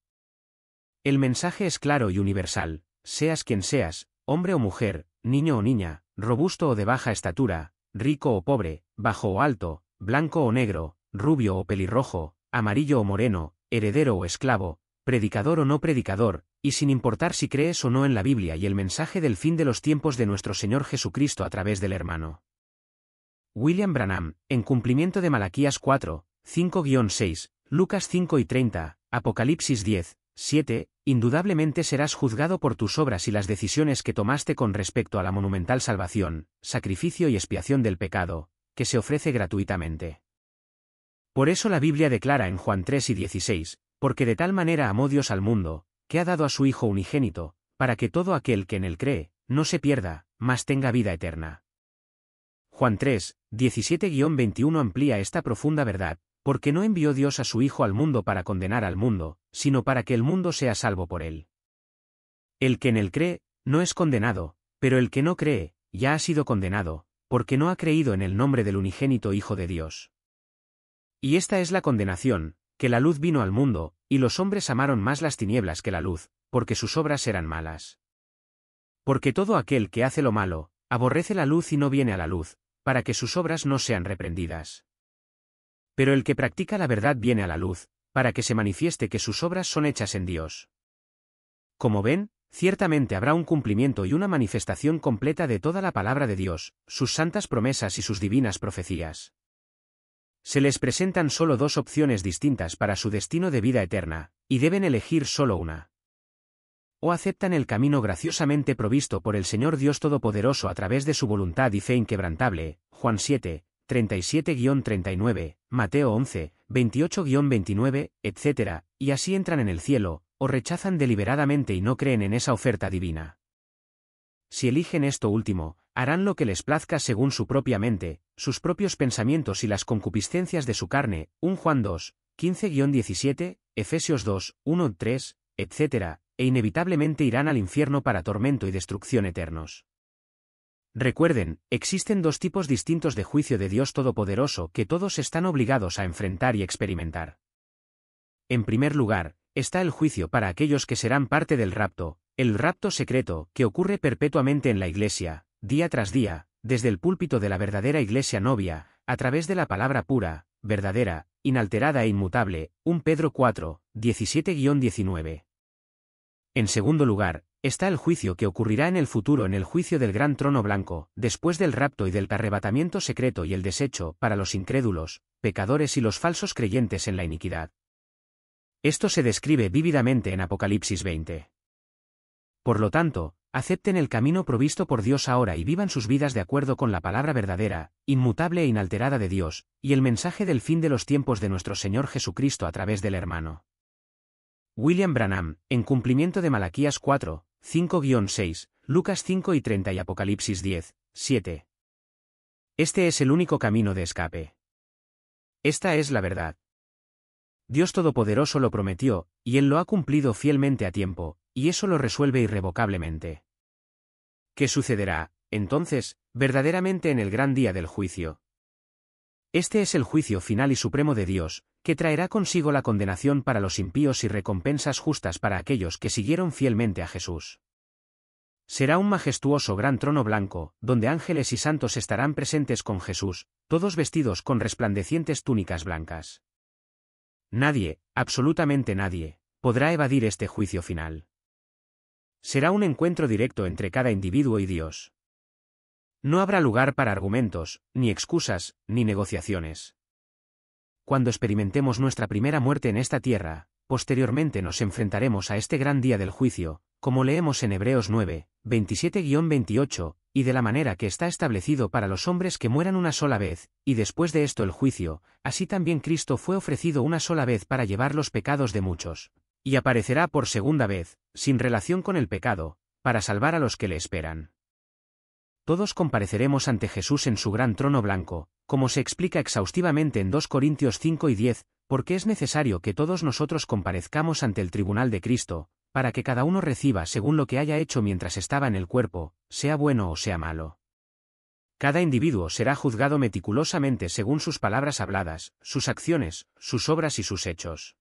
A: El mensaje es claro y universal, seas quien seas, hombre o mujer, niño o niña, robusto o de baja estatura, rico o pobre, bajo o alto, blanco o negro, rubio o pelirrojo, amarillo o moreno, heredero o esclavo, predicador o no predicador, y sin importar si crees o no en la Biblia y el mensaje del fin de los tiempos de nuestro Señor Jesucristo a través del hermano William Branham, en cumplimiento de Malaquías 4, 5-6, Lucas 5:30, Apocalipsis 10, 7, indudablemente serás juzgado por tus obras y las decisiones que tomaste con respecto a la monumental salvación, sacrificio y expiación del pecado, que se ofrece gratuitamente. Por eso la Biblia declara en Juan 3:16, porque de tal manera amó Dios al mundo, que ha dado a su Hijo unigénito, para que todo aquel que en él cree, no se pierda, mas tenga vida eterna. Juan 3, 17-21 amplía esta profunda verdad, porque no envió Dios a su Hijo al mundo para condenar al mundo, sino para que el mundo sea salvo por él. El que en él cree, no es condenado, pero el que no cree, ya ha sido condenado, porque no ha creído en el nombre del unigénito Hijo de Dios. Y esta es la condenación, que la luz vino al mundo, y los hombres amaron más las tinieblas que la luz, porque sus obras eran malas. Porque todo aquel que hace lo malo, aborrece la luz y no viene a la luz, para que sus obras no sean reprendidas. Pero el que practica la verdad viene a la luz, para que se manifieste que sus obras son hechas en Dios. Como ven, ciertamente habrá un cumplimiento y una manifestación completa de toda la palabra de Dios, sus santas promesas y sus divinas profecías. Se les presentan solo dos opciones distintas para su destino de vida eterna, y deben elegir solo una. O aceptan el camino graciosamente provisto por el Señor Dios Todopoderoso a través de su voluntad y fe inquebrantable, Juan 7, 37-39, Mateo 11, 28-29, etc., y así entran en el cielo, o rechazan deliberadamente y no creen en esa oferta divina. si eligen esto último, harán lo que les plazca según su propia mente, sus propios pensamientos y las concupiscencias de su carne, 1 Juan 2, 15-17, Efesios 2, 1-3, etc., e inevitablemente irán al infierno para tormento y destrucción eternos. Recuerden, existen dos tipos distintos de juicio de Dios Todopoderoso que todos están obligados a enfrentar y experimentar. En primer lugar, está el juicio para aquellos que serán parte del rapto, el rapto secreto, que ocurre perpetuamente en la Iglesia, día tras día, desde el púlpito de la verdadera Iglesia novia, a través de la palabra pura, verdadera, inalterada e inmutable, 1 Pedro 4, 17-19. En segundo lugar, está el juicio que ocurrirá en el futuro en el juicio del gran trono blanco, después del rapto y del arrebatamiento secreto y el desecho para los incrédulos, pecadores y los falsos creyentes en la iniquidad. Esto se describe vívidamente en Apocalipsis 20. Por lo tanto, acepten el camino provisto por Dios ahora y vivan sus vidas de acuerdo con la palabra verdadera, inmutable e inalterada de Dios, y el mensaje del fin de los tiempos de nuestro Señor Jesucristo a través del hermano William Branham, en cumplimiento de Malaquías 4, 5-6, Lucas 5 y 30 y Apocalipsis 10, 7. Este es el único camino de escape. Esta es la verdad. Dios Todopoderoso lo prometió, y Él lo ha cumplido fielmente a tiempo, y eso lo resuelve irrevocablemente. ¿Qué sucederá, entonces, verdaderamente en el gran día del juicio? Este es el juicio final y supremo de Dios, que traerá consigo la condenación para los impíos y recompensas justas para aquellos que siguieron fielmente a Jesús. Será un majestuoso gran trono blanco, donde ángeles y santos estarán presentes con Jesús, todos vestidos con resplandecientes túnicas blancas. Nadie, absolutamente nadie, podrá evadir este juicio final. Será un encuentro directo entre cada individuo y Dios. No habrá lugar para argumentos, ni excusas, ni negociaciones. Cuando experimentemos nuestra primera muerte en esta tierra, posteriormente nos enfrentaremos a este gran día del juicio, como leemos en Hebreos 9, 27-28, y de la manera que está establecido para los hombres que mueran una sola vez, y después de esto el juicio, así también Cristo fue ofrecido una sola vez para llevar los pecados de muchos, y aparecerá por segunda vez, sin relación con el pecado, para salvar a los que le esperan. Todos compareceremos ante Jesús en su gran trono blanco, como se explica exhaustivamente en 2 Corintios 5 y 10, porque es necesario que todos nosotros comparezcamos ante el tribunal de Cristo, para que cada uno reciba según lo que haya hecho mientras estaba en el cuerpo, sea bueno o sea malo. Cada individuo será juzgado meticulosamente según sus palabras habladas, sus acciones, sus obras y sus hechos.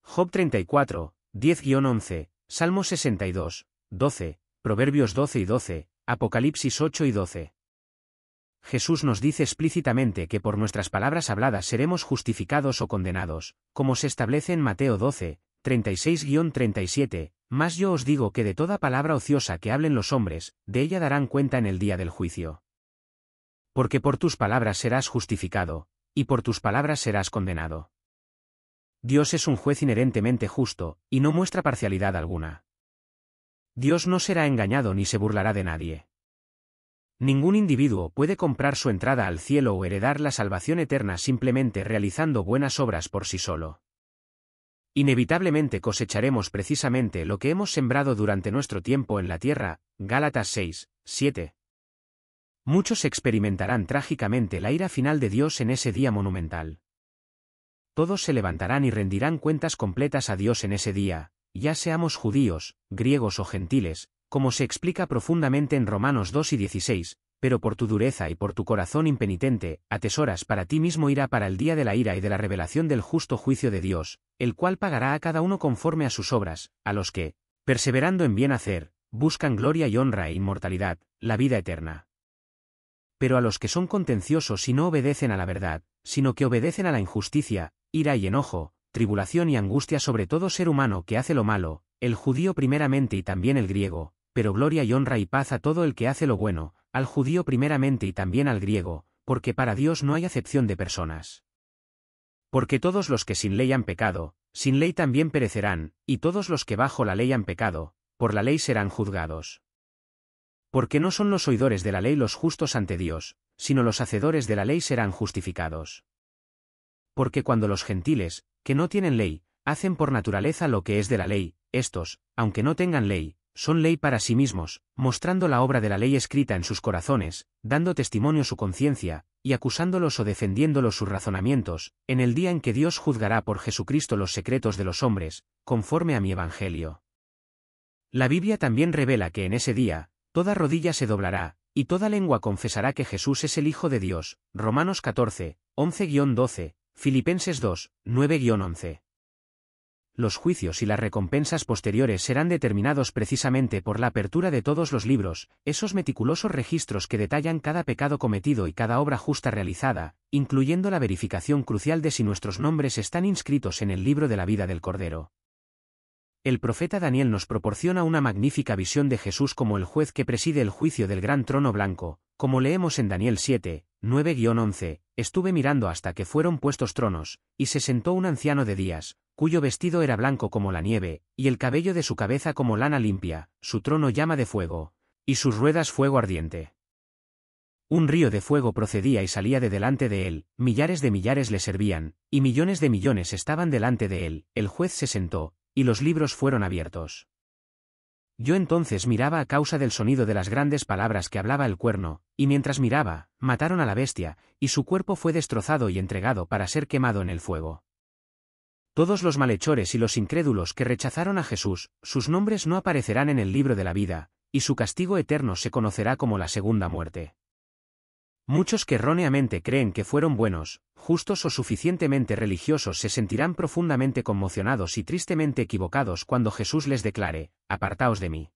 A: Job 34, 10-11, Salmos 62, 12, Proverbios 12 y 12, Apocalipsis 8 y 12. Jesús nos dice explícitamente que por nuestras palabras habladas seremos justificados o condenados, como se establece en Mateo 12, 36-37, mas yo os digo que de toda palabra ociosa que hablen los hombres, de ella darán cuenta en el día del juicio. Porque por tus palabras serás justificado, y por tus palabras serás condenado. Dios es un juez inherentemente justo, y no muestra parcialidad alguna. Dios no será engañado ni se burlará de nadie. Ningún individuo puede comprar su entrada al cielo o heredar la salvación eterna simplemente realizando buenas obras por sí solo. Inevitablemente cosecharemos precisamente lo que hemos sembrado durante nuestro tiempo en la tierra, Gálatas 6, 7. Muchos experimentarán trágicamente la ira final de Dios en ese día monumental. Todos se levantarán y rendirán cuentas completas a Dios en ese día, ya seamos judíos, griegos o gentiles, como se explica profundamente en Romanos 2 y 16, pero por tu dureza y por tu corazón impenitente, atesoras para ti mismo ira para el día de la ira y de la revelación del justo juicio de Dios, el cual pagará a cada uno conforme a sus obras, a los que, perseverando en bien hacer, buscan gloria y honra e inmortalidad, la vida eterna. Pero a los que son contenciosos y no obedecen a la verdad, sino que obedecen a la injusticia, ira y enojo, tribulación y angustia sobre todo ser humano que hace lo malo, el judío primeramente y también el griego, pero gloria y honra y paz a todo el que hace lo bueno, al judío primeramente y también al griego, porque para Dios no hay acepción de personas. Porque todos los que sin ley han pecado, sin ley también perecerán, y todos los que bajo la ley han pecado, por la ley serán juzgados. Porque no son los oidores de la ley los justos ante Dios, sino los hacedores de la ley serán justificados. Porque cuando los gentiles, que no tienen ley, hacen por naturaleza lo que es de la ley, estos, aunque no tengan ley, son ley para sí mismos, mostrando la obra de la ley escrita en sus corazones, dando testimonio su conciencia, y acusándolos o defendiéndolos sus razonamientos, en el día en que Dios juzgará por Jesucristo los secretos de los hombres, conforme a mi evangelio. La Biblia también revela que en ese día, toda rodilla se doblará, y toda lengua confesará que Jesús es el Hijo de Dios. Romanos 14, 11-12, Filipenses 2, 9-11. Los juicios y las recompensas posteriores serán determinados precisamente por la apertura de todos los libros, esos meticulosos registros que detallan cada pecado cometido y cada obra justa realizada, incluyendo la verificación crucial de si nuestros nombres están inscritos en el libro de la vida del Cordero. El profeta Daniel nos proporciona una magnífica visión de Jesús como el juez que preside el juicio del gran trono blanco, como leemos en Daniel 7, 9-11, estuve mirando hasta que fueron puestos tronos, y se sentó un anciano de días, cuyo vestido era blanco como la nieve, y el cabello de su cabeza como lana limpia, su trono llama de fuego, y sus ruedas fuego ardiente. Un río de fuego procedía y salía de delante de él, millares de millares le servían, y millones de millones estaban delante de él, el juez se sentó, y los libros fueron abiertos. Yo entonces miraba a causa del sonido de las grandes palabras que hablaba el cuerno, y mientras miraba, mataron a la bestia, y su cuerpo fue destrozado y entregado para ser quemado en el fuego. Todos los malhechores y los incrédulos que rechazaron a Jesús, sus nombres no aparecerán en el libro de la vida, y su castigo eterno se conocerá como la segunda muerte. Muchos que erróneamente creen que fueron buenos, justos o suficientemente religiosos se sentirán profundamente conmocionados y tristemente equivocados cuando Jesús les declare, «Apartaos de mí.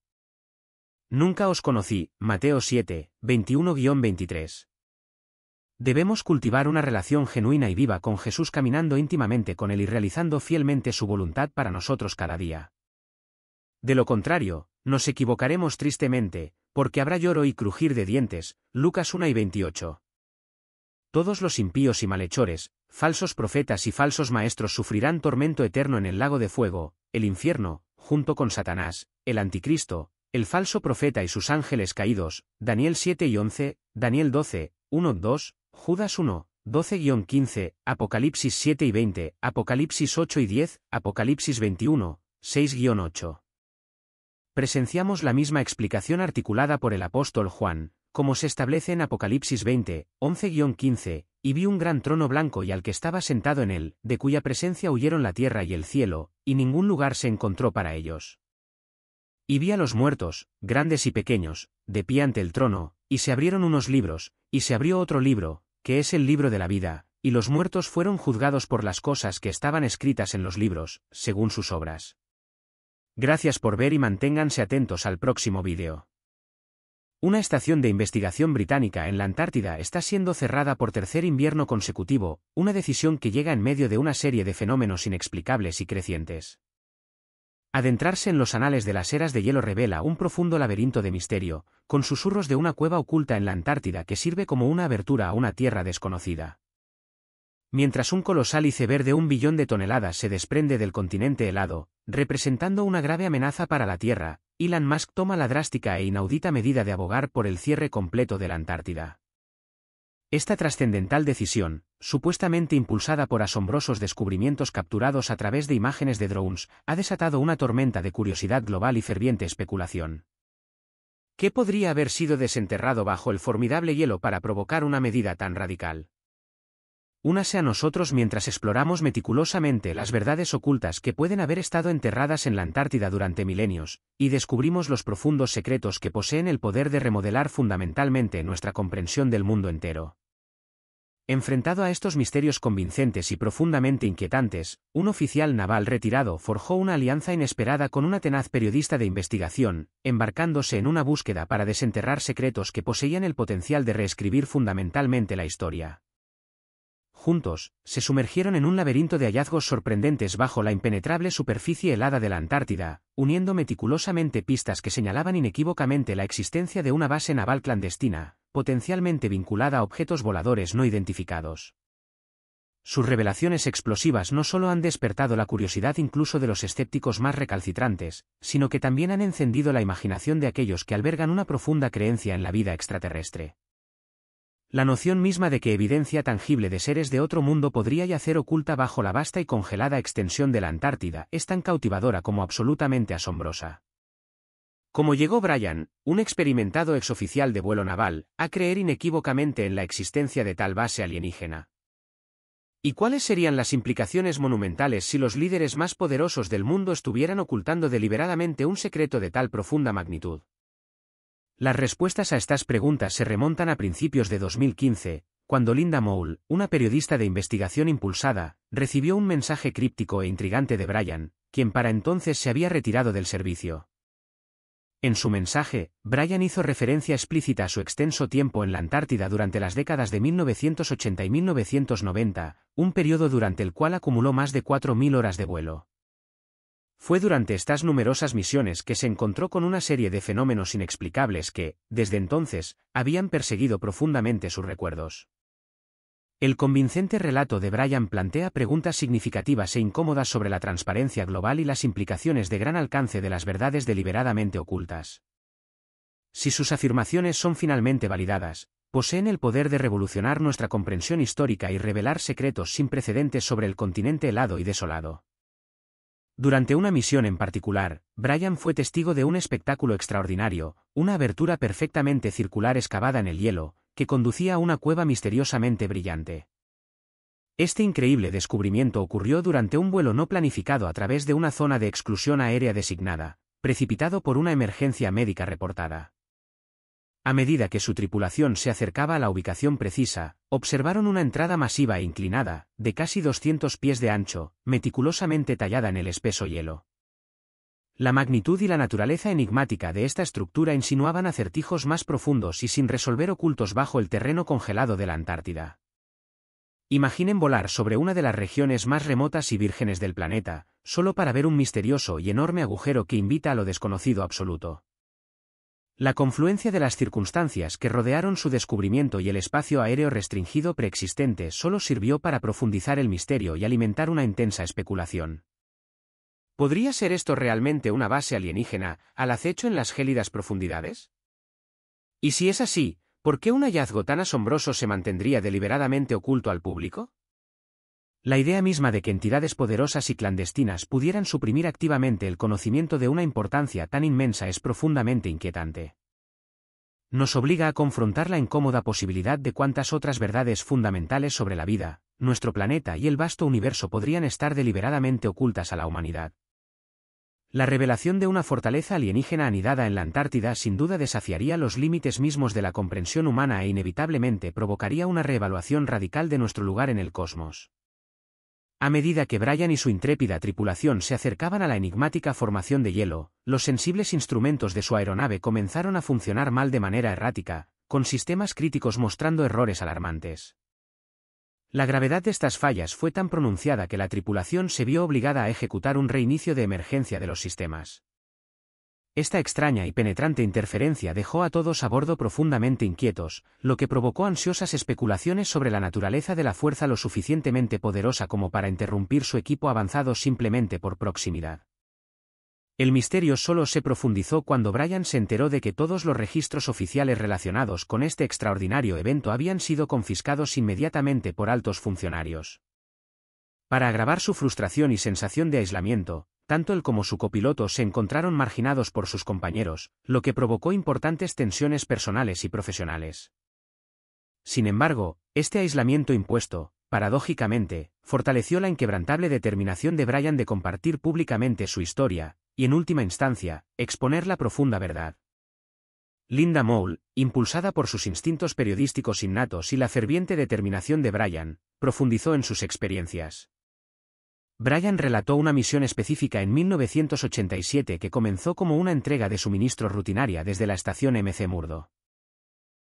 A: Nunca os conocí», Mateo 7, 21-23. Debemos cultivar una relación genuina y viva con Jesús caminando íntimamente con Él y realizando fielmente su voluntad para nosotros cada día. De lo contrario, nos equivocaremos tristemente, porque habrá lloro y crujir de dientes, Lucas 1:28. Todos los impíos y malhechores, falsos profetas y falsos maestros sufrirán tormento eterno en el lago de fuego, el infierno, junto con Satanás, el anticristo, el falso profeta y sus ángeles caídos, Daniel 7:11, Daniel 12, 1-2, Judas 1, 12-15, Apocalipsis 7:20, Apocalipsis 8:10, Apocalipsis 21, 6-8. Presenciamos la misma explicación articulada por el apóstol Juan, como se establece en Apocalipsis 20, 11-15, y vi un gran trono blanco y al que estaba sentado en él, de cuya presencia huyeron la tierra y el cielo, y ningún lugar se encontró para ellos. Y vi a los muertos, grandes y pequeños, de pie ante el trono, y se abrieron unos libros, y se abrió otro libro, que es el libro de la vida, y los muertos fueron juzgados por las cosas que estaban escritas en los libros, según sus obras. Gracias por ver y manténganse atentos al próximo vídeo. Una estación de investigación británica en la Antártida está siendo cerrada por tercer invierno consecutivo, una decisión que llega en medio de una serie de fenómenos inexplicables y crecientes. Adentrarse en los anales de las eras de hielo revela un profundo laberinto de misterio, con susurros de una cueva oculta en la Antártida que sirve como una abertura a una tierra desconocida. Mientras un colosal iceberg de 1 billón de toneladas se desprende del continente helado, representando una grave amenaza para la Tierra, Elon Musk toma la drástica e inaudita medida de abogar por el cierre completo de la Antártida. Esta trascendental decisión, supuestamente impulsada por asombrosos descubrimientos capturados a través de imágenes de drones, ha desatado una tormenta de curiosidad global y ferviente especulación. ¿Qué podría haber sido desenterrado bajo el formidable hielo para provocar una medida tan radical? Únase a nosotros mientras exploramos meticulosamente las verdades ocultas que pueden haber estado enterradas en la Antártida durante milenios, y descubrimos los profundos secretos que poseen el poder de remodelar fundamentalmente nuestra comprensión del mundo entero. Enfrentado a estos misterios convincentes y profundamente inquietantes, un oficial naval retirado forjó una alianza inesperada con una tenaz periodista de investigación, embarcándose en una búsqueda para desenterrar secretos que poseían el potencial de reescribir fundamentalmente la historia. Juntos, se sumergieron en un laberinto de hallazgos sorprendentes bajo la impenetrable superficie helada de la Antártida, uniendo meticulosamente pistas que señalaban inequívocamente la existencia de una base naval clandestina, potencialmente vinculada a objetos voladores no identificados. Sus revelaciones explosivas no solo han despertado la curiosidad incluso de los escépticos más recalcitrantes, sino que también han encendido la imaginación de aquellos que albergan una profunda creencia en la vida extraterrestre. La noción misma de que evidencia tangible de seres de otro mundo podría yacer oculta bajo la vasta y congelada extensión de la Antártida es tan cautivadora como absolutamente asombrosa. Como llegó Brian, un experimentado exoficial de vuelo naval, a creer inequívocamente en la existencia de tal base alienígena. ¿Y cuáles serían las implicaciones monumentales si los líderes más poderosos del mundo estuvieran ocultando deliberadamente un secreto de tal profunda magnitud? Las respuestas a estas preguntas se remontan a principios de 2015, cuando Linda Moule, una periodista de investigación impulsada, recibió un mensaje críptico e intrigante de Brian, quien para entonces se había retirado del servicio. En su mensaje, Brian hizo referencia explícita a su extenso tiempo en la Antártida durante las décadas de 1980 y 1990, un periodo durante el cual acumuló más de 4.000 horas de vuelo. Fue durante estas numerosas misiones que se encontró con una serie de fenómenos inexplicables que, desde entonces, habían perseguido profundamente sus recuerdos. El convincente relato de Brian plantea preguntas significativas e incómodas sobre la transparencia global y las implicaciones de gran alcance de las verdades deliberadamente ocultas. Si sus afirmaciones son finalmente validadas, poseen el poder de revolucionar nuestra comprensión histórica y revelar secretos sin precedentes sobre el continente helado y desolado. Durante una misión en particular, Brian fue testigo de un espectáculo extraordinario, una abertura perfectamente circular excavada en el hielo, que conducía a una cueva misteriosamente brillante. Este increíble descubrimiento ocurrió durante un vuelo no planificado a través de una zona de exclusión aérea designada, precipitado por una emergencia médica reportada. A medida que su tripulación se acercaba a la ubicación precisa, observaron una entrada masiva e inclinada, de casi 200 pies de ancho, meticulosamente tallada en el espeso hielo. La magnitud y la naturaleza enigmática de esta estructura insinuaban acertijos más profundos y sin resolver ocultos bajo el terreno congelado de la Antártida. Imaginen volar sobre una de las regiones más remotas y vírgenes del planeta, solo para ver un misterioso y enorme agujero que invita a lo desconocido absoluto. La confluencia de las circunstancias que rodearon su descubrimiento y el espacio aéreo restringido preexistente solo sirvió para profundizar el misterio y alimentar una intensa especulación. ¿Podría ser esto realmente una base alienígena, al acecho en las gélidas profundidades? Y si es así, ¿por qué un hallazgo tan asombroso se mantendría deliberadamente oculto al público? La idea misma de que entidades poderosas y clandestinas pudieran suprimir activamente el conocimiento de una importancia tan inmensa es profundamente inquietante. Nos obliga a confrontar la incómoda posibilidad de cuántas otras verdades fundamentales sobre la vida, nuestro planeta y el vasto universo podrían estar deliberadamente ocultas a la humanidad. La revelación de una fortaleza alienígena anidada en la Antártida sin duda desafiaría los límites mismos de la comprensión humana e inevitablemente provocaría una reevaluación radical de nuestro lugar en el cosmos. A medida que Brian y su intrépida tripulación se acercaban a la enigmática formación de hielo, los sensibles instrumentos de su aeronave comenzaron a funcionar mal de manera errática, con sistemas críticos mostrando errores alarmantes. La gravedad de estas fallas fue tan pronunciada que la tripulación se vio obligada a ejecutar un reinicio de emergencia de los sistemas. Esta extraña y penetrante interferencia dejó a todos a bordo profundamente inquietos, lo que provocó ansiosas especulaciones sobre la naturaleza de la fuerza lo suficientemente poderosa como para interrumpir su equipo avanzado simplemente por proximidad. El misterio solo se profundizó cuando Brian se enteró de que todos los registros oficiales relacionados con este extraordinario evento habían sido confiscados inmediatamente por altos funcionarios. Para agravar su frustración y sensación de aislamiento, tanto él como su copiloto se encontraron marginados por sus compañeros, lo que provocó importantes tensiones personales y profesionales. Sin embargo, este aislamiento impuesto, paradójicamente, fortaleció la inquebrantable determinación de Brian de compartir públicamente su historia, y en última instancia, exponer la profunda verdad. Linda Moule, impulsada por sus instintos periodísticos innatos y la ferviente determinación de Brian, profundizó en sus experiencias. Brian relató una misión específica en 1987 que comenzó como una entrega de suministro rutinaria desde la estación McMurdo.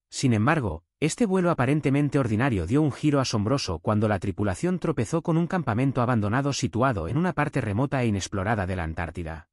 A: Sin embargo, este vuelo aparentemente ordinario dio un giro asombroso cuando la tripulación tropezó con un campamento abandonado situado en una parte remota e inexplorada de la Antártida.